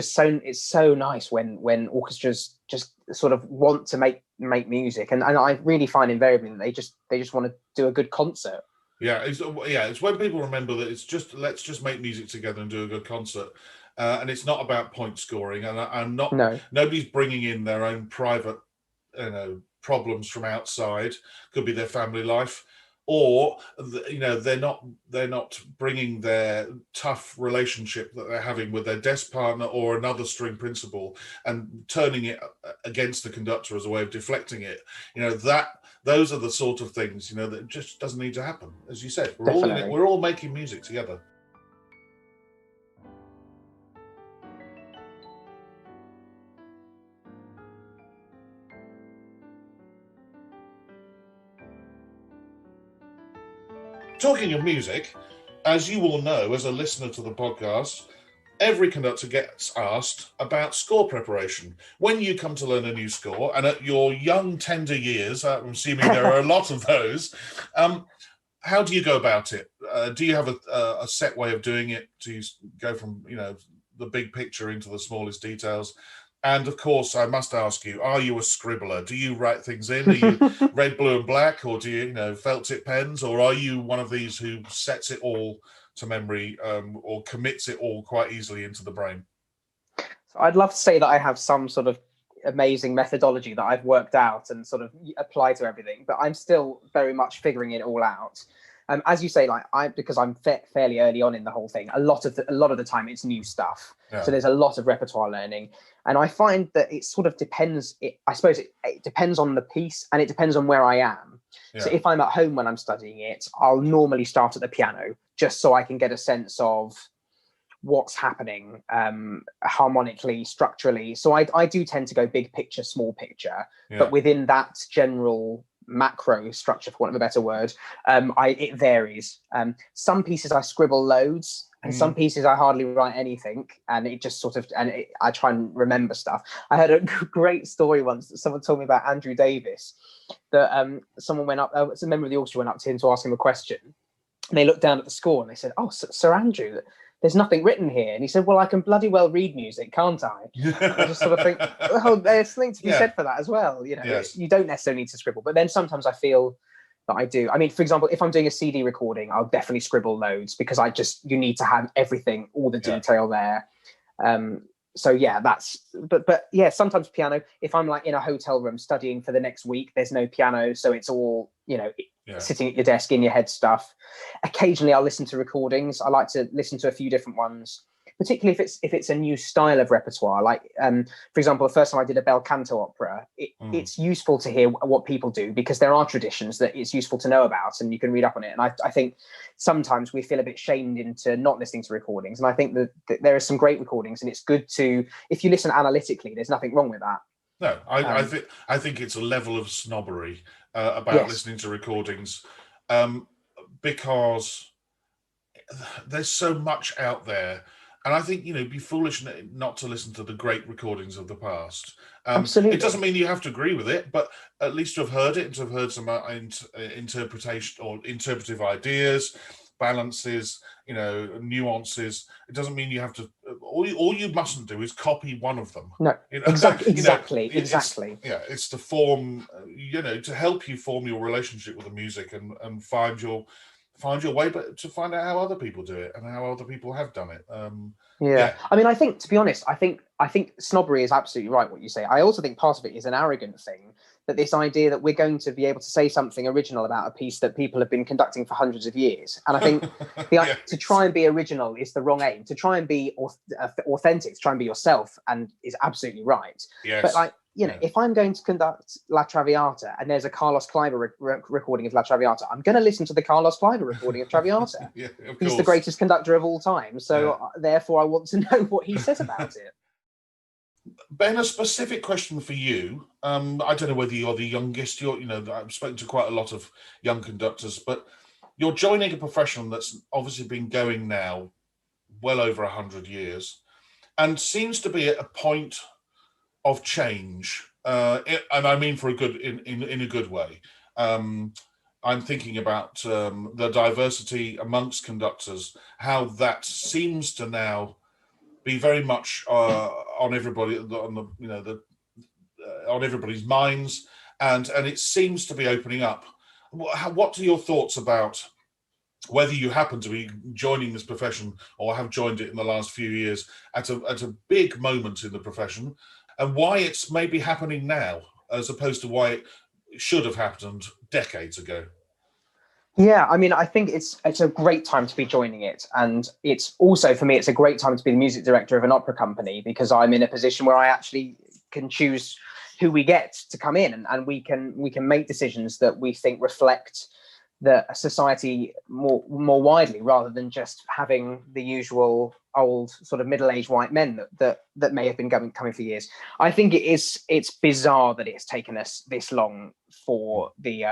so nice when orchestras just sort of want to make music, and I really find invariably that they just want to do a good concert. It's when people remember that let's just make music together and do a good concert, and it's not about point scoring, and I'm not. No. Nobody's bringing in their own private, problems from outside. Could be their family life. Or they're not bringing their tough relationship that they're having with their desk partner or another string principal and turning it against the conductor as a way of deflecting it. Those are the sort of things that just doesn't need to happen. As you said, we're all in it. We're all making music together. Talking of music, as you all know, as a listener to the podcast, every conductor gets asked about score preparation. When you come to learn a new score, and at your young, tender years, I'm assuming there are a lot of those, how do you go about it? Do you have a set way of doing it? Do you go from, the big picture into the smallest details? And of course, I must ask you, are you a scribbler? Do you write things in? Are you red, blue, and black? Or do you, felt tip pens? Or are you one of these who sets it all to memory or commits it all quite easily into the brain? So I'd love to say that I have some sort of amazing methodology that I've worked out and sort of apply to everything, but I'm still very much figuring it all out. As you say, because I'm fairly early on in the whole thing, a lot of the time it's new stuff. Yeah. So there's a lot of repertoire learning, and I find that it sort of depends. I suppose it depends on the piece, and it depends on where I am. Yeah. So if I'm at home when I'm studying it, I'll normally start at the piano just so I can get a sense of what's happening harmonically, structurally. So I do tend to go big picture, small picture, but within that general macro structure, for want of a better word, it varies. Some pieces I scribble loads, and some pieces I hardly write anything, and it just sort of I try and remember stuff. I heard a great story once that someone told me about Andrew Davis, that someone went up, a member of the orchestra went up to him to ask him a question, and they looked down at the score and they said, "Oh, Sir Andrew, there's nothing written here." And he said, "Well, I can bloody well read music, can't I?" I just sort of think, oh, there's something to be said for that as well. Yes. You don't necessarily need to scribble, but then sometimes I feel that I do. I mean, for example, if I'm doing a CD recording, I'll definitely scribble loads because you need to have everything, all the detail there. So yeah, but yeah, sometimes piano. If I'm in a hotel room studying for the next week, there's no piano, so it's all sitting at your desk in your head stuff. Occasionally I'll listen to recordings. I like to listen to a few different ones. particularly if it's a new style of repertoire. Like, for example, the first time I did a bel canto opera, it's useful to hear what people do, because there are traditions that it's useful to know about, and you can read up on it. And I think sometimes we feel a bit shamed into not listening to recordings, and I think that there are some great recordings, and it's good to, if you listen analytically, there's nothing wrong with that. No, I think it's a level of snobbery about Yes. listening to recordings, because there's so much out there, and I think, it'd be foolish not to listen to the great recordings of the past. Absolutely. It doesn't mean you have to agree with it, but at least to have heard it and to have heard some interpretation or interpretive ideas, balances, nuances. It doesn't mean you have to. All you mustn't do is copy one of them. No, exactly. It's to form, to help you form your relationship with the music and find your way, but to find out how other people do it and how other people have done it. I mean, I think, to be honest, I think snobbery is absolutely right what you say. I also think part of it is an arrogant thing, that this idea that we're going to be able to say something original about a piece that people have been conducting for hundreds of years. And I think to try and be original is the wrong aim. To try and be authentic, to try and be yourself, and is absolutely right. Yes. But if I'm going to conduct La Traviata and there's a Carlos Kleiber recording of La Traviata, I'm going to listen to the Carlos Kleiber recording of Traviata. He's the greatest conductor of all time. So therefore I want to know what he says about it. Ben, a specific question for you. I don't know whether you're the youngest. I've spoken to quite a lot of young conductors, but you're joining a profession that's obviously been going now well over 100 years, and seems to be at a point of change, and I mean for a good in a good way. I'm thinking about the diversity amongst conductors, how that seems to now be very much on everybody, on everybody's minds, and it seems to be opening up. What are your thoughts about whether you happen to be joining this profession or have joined it in the last few years at a big moment in the profession, and why it's maybe happening now as opposed to why it should have happened decades ago? Yeah, I mean, I think it's a great time to be joining it. And it's also, for me, it's a great time to be the music director of an opera company, because I'm in a position where I actually can choose who we get to come in, and we can make decisions that we think reflect the society more widely, rather than just having the usual old sort of middle-aged white men that may have been coming for years. I think it's bizarre that it's taken us this long for the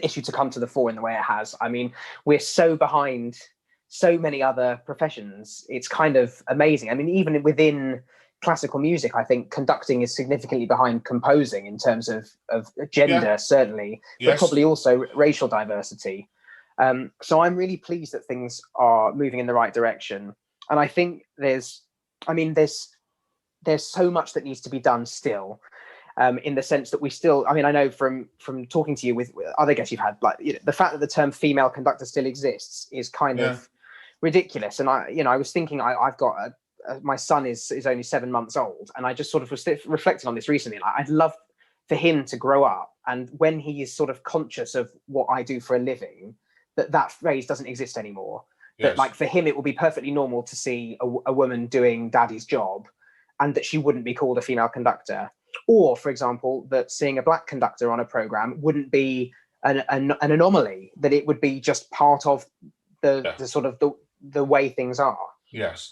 issue to come to the fore in the way it has. I mean, we're so behind so many other professions. It's kind of amazing. I mean, even within classical music, I think conducting is significantly behind composing in terms of gender, certainly, but probably also racial diversity. So I'm really pleased that things are moving in the right direction. And I think there's so much that needs to be done still. In the sense that we still, I mean, I know from talking to you with other guests you've had, like, the fact that the term female conductor still exists is kind of ridiculous. And I was thinking, I've got my son is only 7 months old, and I just sort of was reflecting on this recently. Like, I'd love for him to grow up, and when he is sort of conscious of what I do for a living, that phrase doesn't exist anymore. Yes. That, like, for him, it will be perfectly normal to see a woman doing daddy's job, and that she wouldn't be called a female conductor. Or, for example, that seeing a black conductor on a program wouldn't be an anomaly, that it would be just part of the sort of the way things are. Yes.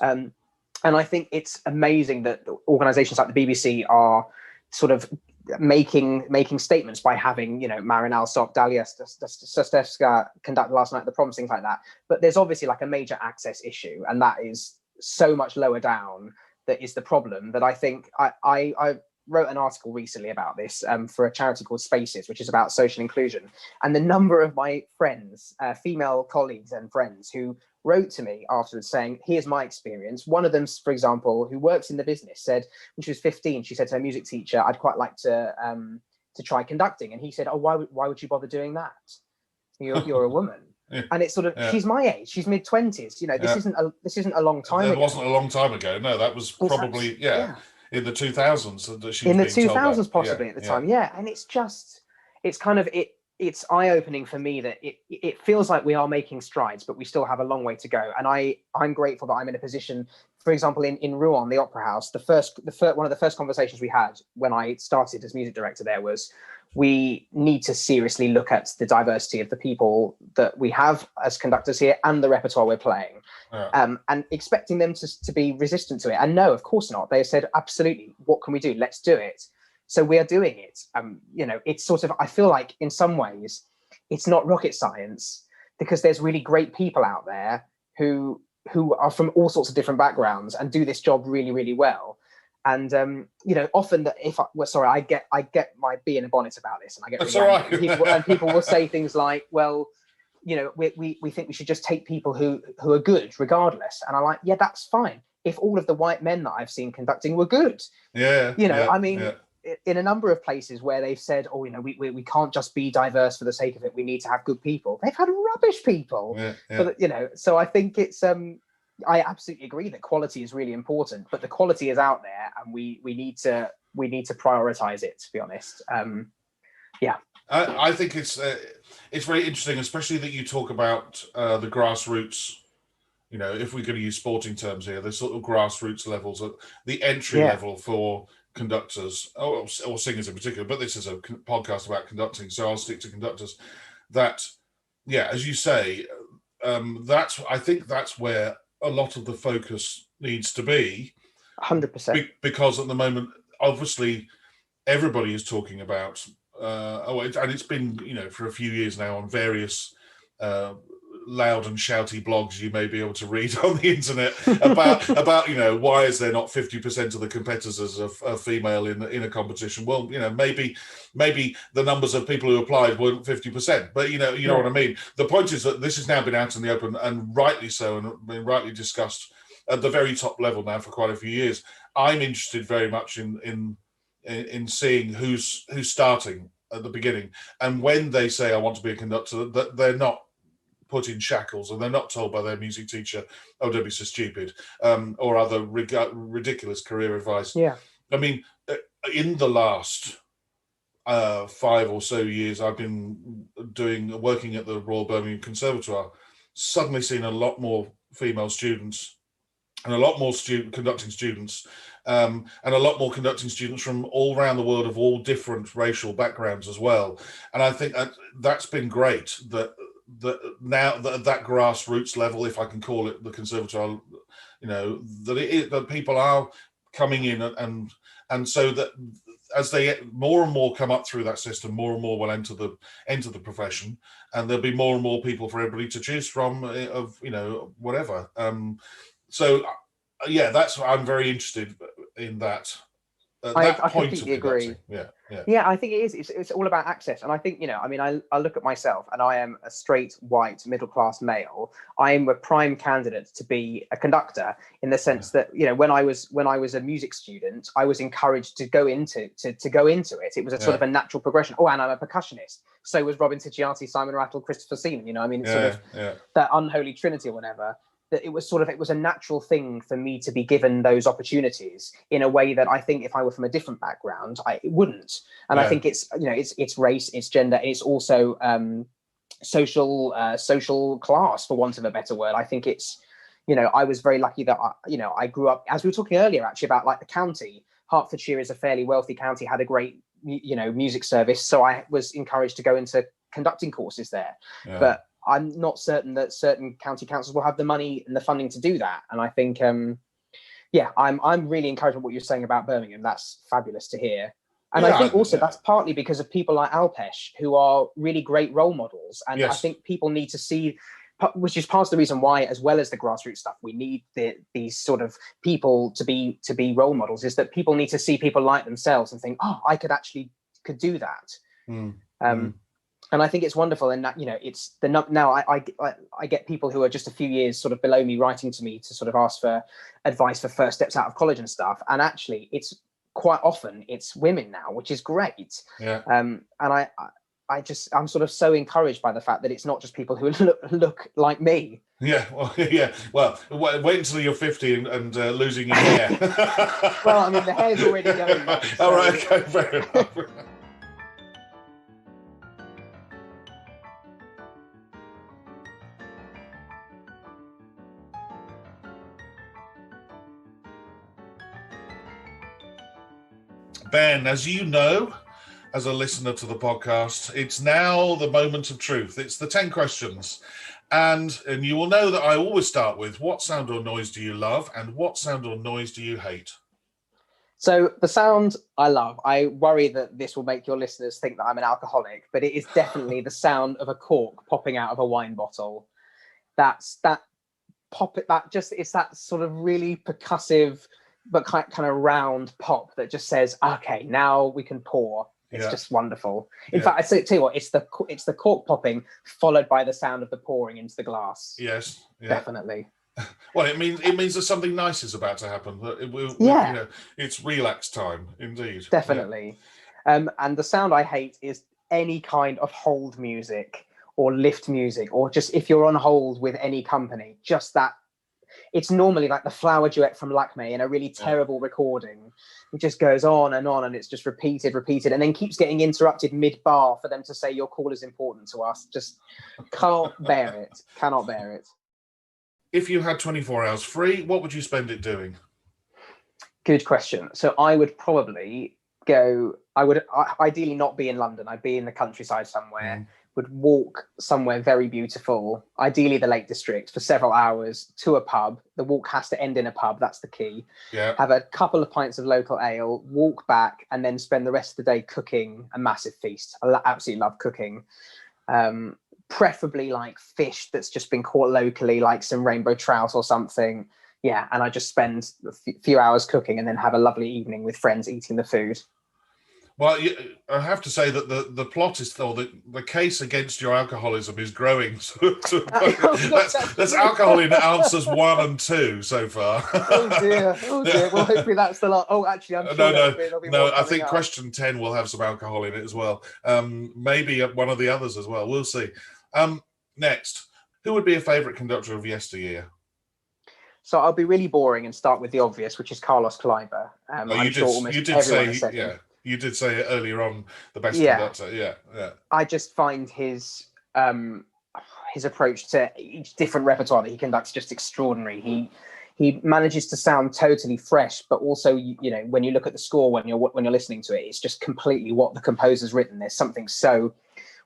And I think it's amazing that organizations like the BBC are sort of making statements by having, Marin Alsop, Dalia Stastevska conduct last night at the Proms, things like that. But there's obviously like a major access issue, and that is so much lower down that is the problem. That I think I wrote an article recently about this for a charity called Spaces, which is about social inclusion. And the number of my friends, female colleagues and friends, who wrote to me afterwards saying, here's my experience. One of them, for example, who works in the business, said when she was 15, she said to her music teacher, I'd quite like to try conducting. And he said, oh, why would you bother doing that? You're a woman. Yeah. And it's sort of, she's my age, she's mid-20s. This isn't a long time ago. It wasn't a long time ago. No, that was probably, in the 2000s that she was in the 2000s possibly at the time. And it's kind of, it's eye-opening for me that it feels like we are making strides, but we still have a long way to go. And I'm grateful that I'm in a position, for example, in Rouen, the Opera House, one of the first conversations we had when I started as music director there was, we need to seriously look at the diversity of the people that we have as conductors here and the repertoire we're playing. Yeah. And expecting them to be resistant to it. And no, of course not. They said, absolutely, what can we do? Let's do it. So we are doing it. It's sort of, I feel like in some ways, it's not rocket science, because there's really great people out there who are from all sorts of different backgrounds and do this job really, really well. And often that I get my bee in a bonnet about this, and I get really angry. And people will say things like, well, we think we should just take people who are good regardless. And I'm like, yeah, that's fine. If all of the white men that I've seen conducting were good, in a number of places where they've said, oh, we can't just be diverse for the sake of it, we need to have good people, they've had rubbish people. So I think it's I absolutely agree that quality is really important, but the quality is out there, and we need to prioritize it, to be honest. I think it's very interesting, especially that you talk about the grassroots. If we're going to use sporting terms here, the sort of grassroots levels, at the entry level for conductors or singers in particular, but this is a podcast about conducting, so I'll stick to conductors. That, as you say, I think that's where a lot of the focus needs to be. 100%. Because at the moment, obviously, everybody is talking about, and it's been, for a few years now on various loud and shouty blogs you may be able to read on the internet about why is there not 50% of the competitors are female in a competition. Well, maybe the numbers of people who applied weren't 50%, but you know what I mean. The point is that this has now been out in the open, and rightly so, and been rightly discussed at the very top level now for quite a few years. I'm interested very much in seeing who's starting at the beginning, and when they say I want to be a conductor, that they're not put in shackles, and they're not told by their music teacher, oh, don't be so stupid, or other ridiculous career advice. I mean, in the last 5 or so years I've been working at the Royal Birmingham Conservatoire, suddenly seen a lot more female students and a lot more conducting students, and a lot more conducting students from all around the world of all different racial backgrounds as well. And I think that's been great, that now that grassroots level, if I can call it the conservatoire, that people are coming in, and so that as they more and more come up through that system, more and more will enter the profession, and there'll be more and more people for everybody to choose from, of whatever. That's what I'm very interested in that. I completely agree. Yeah, I think it is. It's all about access. And I think, I look at myself, and I am a straight, white, middle-class male. I am a prime candidate to be a conductor, in the sense that, when I was a music student, I was encouraged to go into it. It was a sort of a natural progression. Oh, and I'm a percussionist. So was Robin Ticciati, Simon Rattle, Christopher Seaman. It's sort of that unholy trinity or whatever. That it was a natural thing for me to be given those opportunities in a way that I think if I were from a different background, it wouldn't. And I think it's race, it's gender, it's also social class, for want of a better word. I think it's, I was very lucky that I grew up, as we were talking earlier, actually, about like the county. Hertfordshire is a fairly wealthy county, had a great music service, so I was encouraged to go into conducting courses there. But I'm not certain that certain county councils will have the money and the funding to do that. And I think, I'm really encouraged by what you're saying about Birmingham. That's fabulous to hear. And I think also that's partly because of people like Alpesh, who are really great role models. And I think people need to see, which is part of the reason why, as well as the grassroots stuff, we need these sort of people to be role models, is that people need to see people like themselves and think, oh, I could do that. And I think it's wonderful, and that it's now I get people who are just a few years sort of below me writing to me to sort of ask for advice for first steps out of college and stuff. And actually, it's quite often it's women now, which is great. And I'm sort of so encouraged by the fact that it's not just people who look like me. Well, wait until you're 50 and losing your hair. Well, I mean, the hair's already going. All right, okay, fair enough. Ben, as you know, as a listener to the podcast, it's now the moment of truth. It's the 10 questions. And you will know that I always start with, what sound or noise do you love and what sound or noise do you hate? So the sound I love, I worry that this will make your listeners think that I'm an alcoholic, but it is definitely the sound of a cork popping out of a wine bottle. It's that sort of really percussive but kind of round pop that just says, okay, now we can pour. It's just wonderful. In fact, I tell you what, it's the cork popping followed by the sound of the pouring into the glass. Yes, definitely. Well, it means that something nice is about to happen. It's relax time, indeed. Definitely. And the sound I hate is any kind of hold music or lift music, or just if you're on hold with any company, just that. It's normally like the flower duet from Lakme in a really terrible recording. It just goes on, and it's just repeated, and then keeps getting interrupted mid-bar for them to say your call is important to us. Just can't bear it. Cannot bear it. If you had 24 hours free, what would you spend it doing? Good question. So I would probably go, I would ideally not be in London. I'd be in the countryside somewhere, would walk somewhere very beautiful, ideally the Lake District, for several hours to a pub. The walk has to end in a pub. That's the key. Yeah. Have a couple of pints of local ale, walk back, and then spend the rest of the day cooking a massive feast. I absolutely love cooking. Preferably like fish that's just been caught locally, like some rainbow trout or something. Yeah, and I just spend a few hours cooking and then have a lovely evening with friends eating the food. Well, I have to say that the plot is, or the case against your alcoholism is growing. That's alcohol in answers 1 and 2 so far. Oh dear. Well, hopefully that's the lot. Oh, actually, I'm sure there'll be more I think up. question 10 will have some alcohol in it as well. Maybe one of the others as well. We'll see. Next, who would be a favourite conductor of yesteryear? So I'll be really boring and start with the obvious, which is Carlos Kleiber. You did say it earlier on, the best conductor. Yeah. I just find his approach to each different repertoire that he conducts just extraordinary. He manages to sound totally fresh, but also, when you look at the score, when you're listening to it, it's just completely what the composer's written. There's something so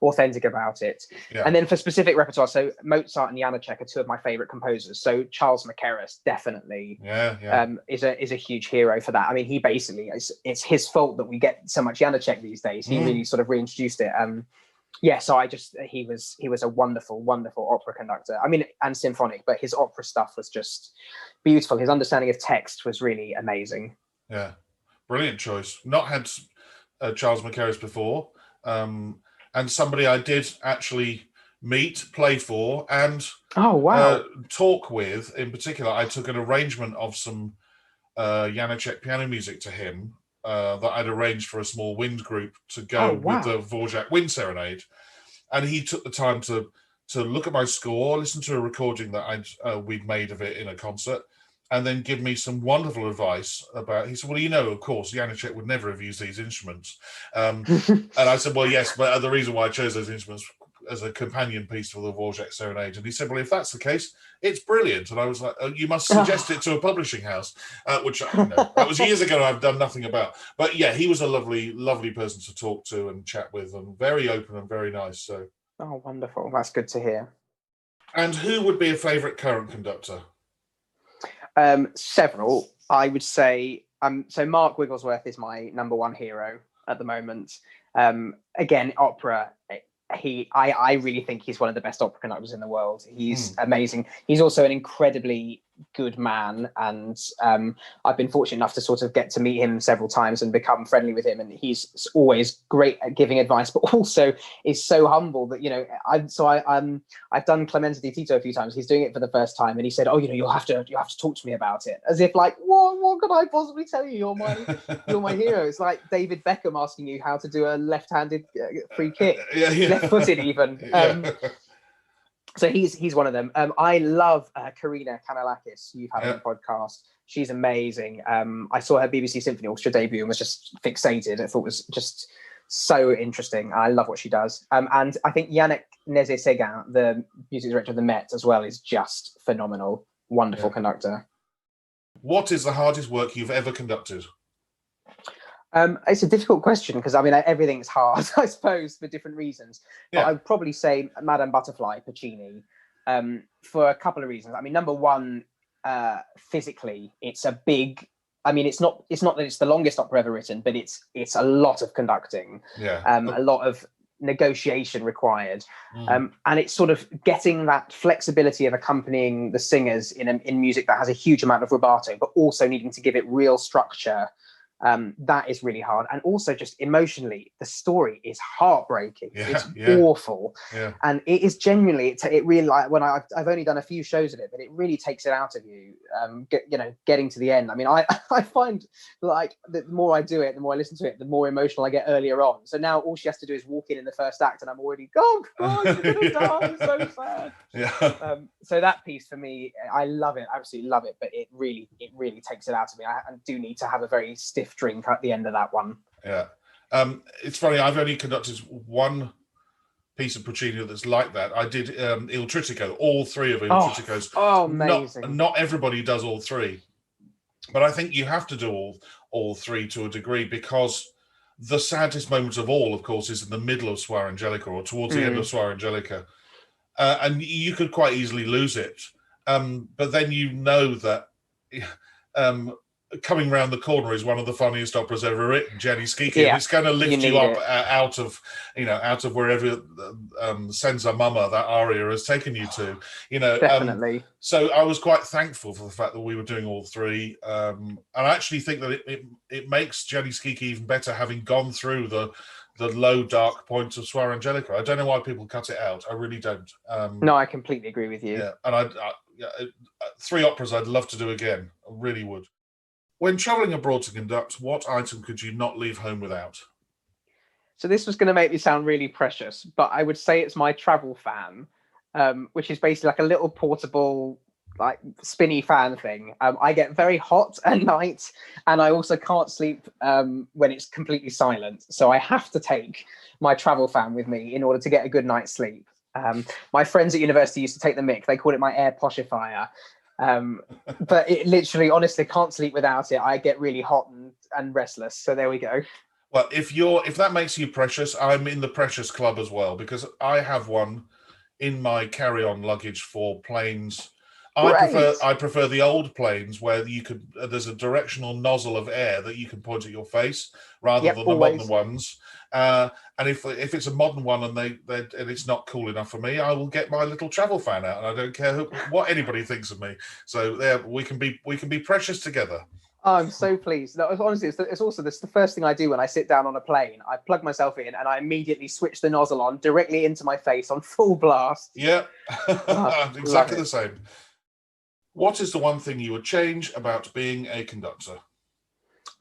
authentic about it. Yeah. And then for specific repertoire, so Mozart and Janacek are two of my favorite composers. So Charles Mackerras definitely is a huge hero for that. I mean, he basically, it's his fault that we get so much Janacek these days. He really sort of reintroduced it. So he was a wonderful, wonderful opera conductor. I mean, and symphonic, but his opera stuff was just beautiful. His understanding of text was really amazing. Yeah, brilliant choice. Not had Charles Mackerras before. And somebody I did actually meet, play for, and talk with. In particular, I took an arrangement of some Janacek piano music to him that I'd arranged for a small wind group to go with the Dvorak Wind Serenade. And he took the time to look at my score, listen to a recording that we'd made of it in a concert, and then give me some wonderful advice about. He said, "Well, of course, Janacek would never have used these instruments." And I said, "Well, yes, but the reason why I chose those instruments as a companion piece for the Dvorak Serenade." And he said, "Well, if that's the case, it's brilliant." And I was like, "Oh, you must suggest it to a publishing house," which that was years ago. I've done nothing about. But yeah, he was a lovely, lovely person to talk to and chat with, and very open and very nice. So, oh, wonderful! That's good to hear. And who would be a favourite current conductor? Several, I would say. So Mark Wigglesworth is my number one hero at the moment. Again, opera. I really think he's one of the best opera conductors in the world. He's amazing. He's also an incredibly good man, and I've been fortunate enough to sort of get to meet him several times and become friendly with him, and he's always great at giving advice, but also is so humble that I've done Clemente di Tito a few times. He's doing it for the first time, and he said, you'll have to talk to me about it, as if like, what could I possibly tell you? You're my hero. It's like David Beckham asking you how to do a left-handed free kick, left-footed even. So he's one of them. I love Karina Kanellakis, who you've had on the podcast. She's amazing. I saw her BBC Symphony Orchestra debut and was just fixated. I thought it was just so interesting. I love what she does. And I think Yannick Nézet-Séguin, the music director of the Met as well, is just phenomenal. Wonderful conductor. What is the hardest work you've ever conducted? It's a difficult question because I mean everything's hard, I suppose, for different reasons. But Yeah, I'd probably say Madame Butterfly, Puccini, for a couple of reasons. I mean, number one, physically, it's a big. I mean, it's not that it's the longest opera ever written, but it's a lot of conducting, yeah. a lot of negotiation required, Mm. and it's sort of getting that flexibility of accompanying the singers in music that has a huge amount of rubato, but also needing to give it real structure. That is really hard, and also just emotionally the story is heartbreaking. It's Yeah, yeah, awful, yeah. and it is genuinely it really, like, when I've only done a few shows of it, but it really takes it out of you. Getting to the end, I mean, I I find, like, the more I do it, the more I listen to it, the more emotional I get earlier on. So now all she has to do is walk in the first act and I'm already, oh God, you're gonna die, so sad. Yeah. So that piece for me, I love it, absolutely love it, but it really takes it out of me. I do need to have a very stiff drink at the end of that one. Yeah. It's funny, I've only conducted one piece of Puccini that's like that. I did Il Trittico, all three of Il Tritticos. Amazing. Not everybody does all three, but I think you have to do all three to a degree, because the saddest moment of all, of course, is in the middle of Suor Angelica, or towards the end of Suor Angelica. And you could quite easily lose it. But then you know that coming round the corner is one of the funniest operas ever written, Jenny Skiki, and it's going to lift you up out of wherever Senza Mama, that aria, has taken you to. Definitely. So I was quite thankful for the fact that we were doing all three, and I actually think that it makes Jenny Skiki even better, having gone through the low dark points of Suor Angelica. I don't know why people cut it out. I really don't. No, I completely agree with you. Yeah, and three operas I'd love to do again. I really would. When travelling abroad to conduct, what item could you not leave home without? So this was going to make me sound really precious, but I would say it's my travel fan, which is basically like a little portable, like, spinny fan thing. I get very hot at night, and I also can't sleep when it's completely silent. So I have to take my travel fan with me in order to get a good night's sleep. My friends at university used to take the mick. They called it my air poshifier. But it literally, honestly, can't sleep without it. I get really hot and restless. So there we go. Well, if that makes you precious, I'm in the precious club as well, because I have one in my carry-on luggage for planes. I prefer the old planes where there's a directional nozzle of air that you can point at your face, rather than the modern ones. And if it's a modern one and it's not cool enough for me, I will get my little travel fan out, and I don't care what anybody thinks of me. So there, we can be precious together. Oh, I'm so pleased. No, honestly, it's also the first thing I do when I sit down on a plane. I plug myself in and I immediately switch the nozzle on directly into my face on full blast. Yeah, exactly the same. What is the one thing you would change about being a conductor?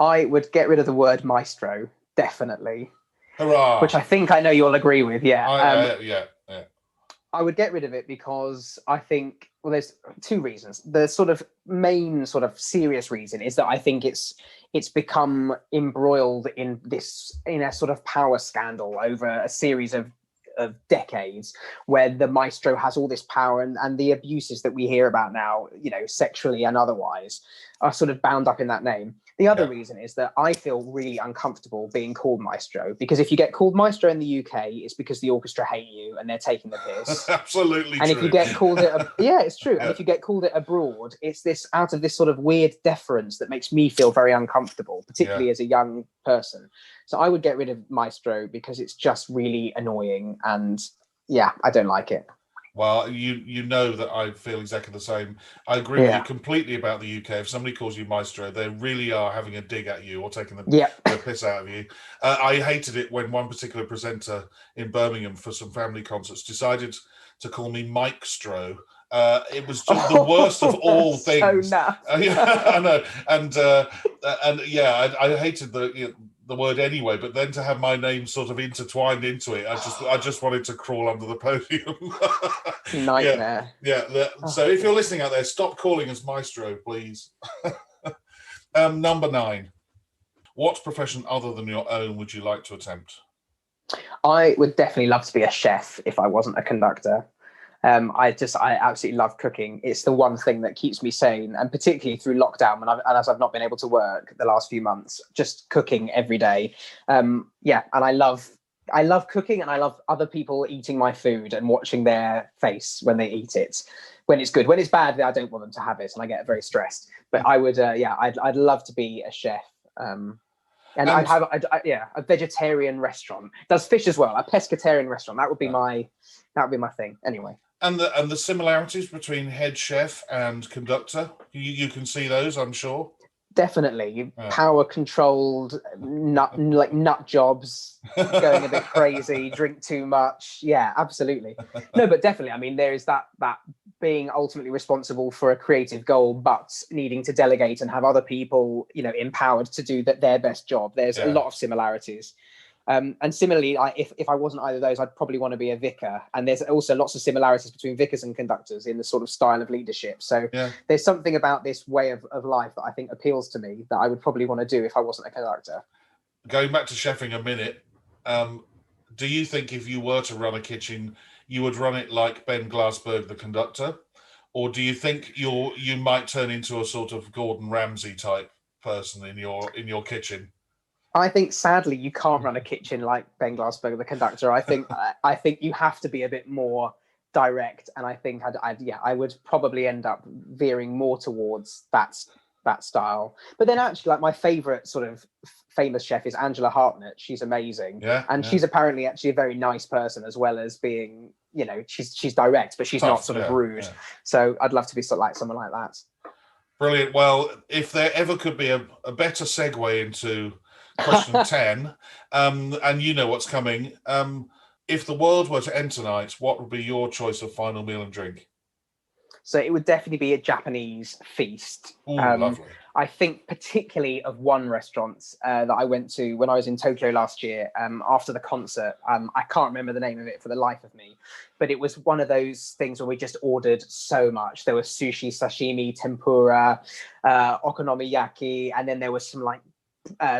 I would get rid of the word maestro, definitely. Hurrah! Which I think I know you'll agree with. Yeah. Yeah. I would get rid of it because I think, well, there's two reasons. The sort of main sort of serious reason is that I think it's become embroiled in a sort of power scandal over a series of decades, where the maestro has all this power, and the abuses that we hear about now, sexually and otherwise, are sort of bound up in that name. The other reason is that I feel really uncomfortable being called maestro, because if you get called maestro in the UK, it's because the orchestra hate you and they're taking the piss. Absolutely and true. If you get called it, it's true. Yeah. And if you get called it abroad, it's this out of this sort of weird deference that makes me feel very uncomfortable, particularly as a young person. So I would get rid of maestro because it's just really annoying, and I don't like it. Well, you know that I feel exactly the same. I agree with you completely about the UK. If somebody calls you maestro, they really are having a dig at you or taking the piss out of you. I hated it when one particular presenter in Birmingham for some family concerts decided to call me Mike-stro. It was just the worst of all things. So I know, and I hated the word anyway, but then to have my name sort of intertwined into it, I just wanted to crawl under the podium. Nightmare. Yeah. So if you're listening out there, stop calling us maestro, please. Number 9. What profession other than your own would you like to attempt? I would definitely love to be a chef if I wasn't a conductor. I absolutely love cooking. It's the one thing that keeps me sane, and particularly through lockdown, and as I've not been able to work the last few months, just cooking every day. Yeah, and I love cooking, and I love other people eating my food and watching their face when they eat it. When it's good, when it's bad, I don't want them to have it, and I get very stressed. But I would, I'd love to be a chef. And I'd have, a vegetarian restaurant. Does fish as well, a pescatarian restaurant. That would be my thing. Anyway. And the similarities between head chef and conductor, you can see those, I'm sure. Definitely power controlled nut jobs, going a bit crazy, drink too much. Yeah, absolutely. No, but definitely. I mean, there is that being ultimately responsible for a creative goal, but needing to delegate and have other people, empowered to do their best job. There's a lot of similarities. And similarly, if I wasn't either of those, I'd probably want to be a vicar. And there's also lots of similarities between vicars and conductors in the sort of style of leadership. So there's something about this way of life that I think appeals to me that I would probably want to do if I wasn't a conductor. Going back to chefing a minute, do you think if you were to run a kitchen, you would run it like Ben Glassberg, the conductor? Or do you think you might turn into a sort of Gordon Ramsay type person in your kitchen? I think, sadly, you can't run a kitchen like Ben Glassberg, the conductor. I think you have to be a bit more direct, and I think I would probably end up veering more towards that style. But then, actually, like my favorite sort of famous chef is Angela Hartnett. She's amazing, she's apparently actually a very nice person, as well as being, she's direct, but she's not sort of rude. Yeah. So I'd love to be sort of like someone like that. Brilliant. Well, if there ever could be a better segue into question 10, and you know what's coming. If the world were to end tonight, what would be your choice of final meal and drink? So it would definitely be a Japanese feast. Ooh, lovely. I think particularly of one restaurant that I went to when I was in Tokyo last year after the concert. I can't remember the name of it for the life of me, but it was one of those things where we just ordered so much. There was sushi, sashimi, tempura, okonomiyaki, and then there was some like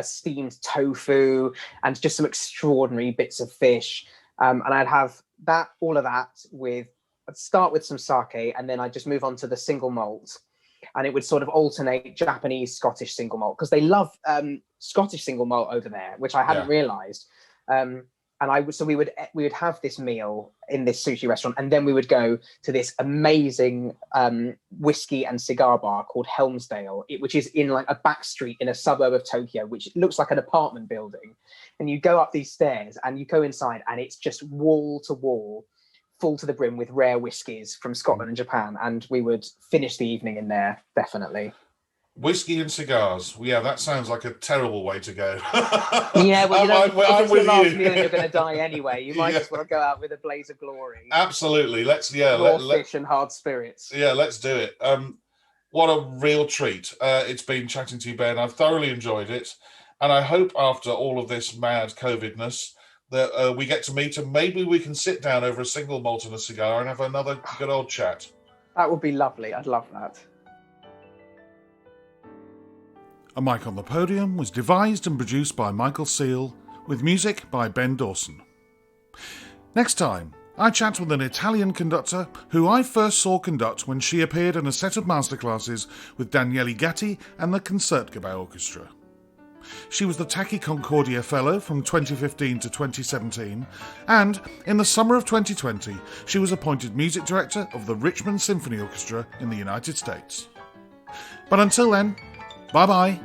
steamed tofu and just some extraordinary bits of fish. And I'd have all of that I'd start with some sake, and then I'd just move on to the single malt, and it would sort of alternate Japanese, Scottish single malt, because they love Scottish single malt over there, which I hadn't realized. And we would have this meal in this sushi restaurant, and then we would go to this amazing whiskey and cigar bar called Helmsdale, which is in like a back street in a suburb of Tokyo, which looks like an apartment building. And you go up these stairs and you go inside, and it's just wall to wall, full to the brim with rare whiskies from Scotland and Japan. And we would finish the evening in there, definitely. Whiskey and cigars. Yeah, that sounds like a terrible way to go. Yeah, well, if it's your last meal and you're going to die anyway, you might as well go out with a blaze of glory. Absolutely. Fish and hard spirits. Yeah, let's do it. What a real treat. It's been chatting to you, Ben. I've thoroughly enjoyed it. And I hope after all of this mad COVID-ness that we get to meet, and maybe we can sit down over a single malt and a cigar and have another good old chat. That would be lovely. I'd love that. A Mic on the Podium was devised and produced by Michael Seal, with music by Ben Dawson. Next time, I chat with an Italian conductor who I first saw conduct when she appeared in a set of masterclasses with Daniele Gatti and the Concertmaster Orchestra. She was the Tachy Concordia Fellow from 2015 to 2017, and in the summer of 2020, she was appointed Music Director of the Richmond Symphony Orchestra in the United States. But until then, bye-bye.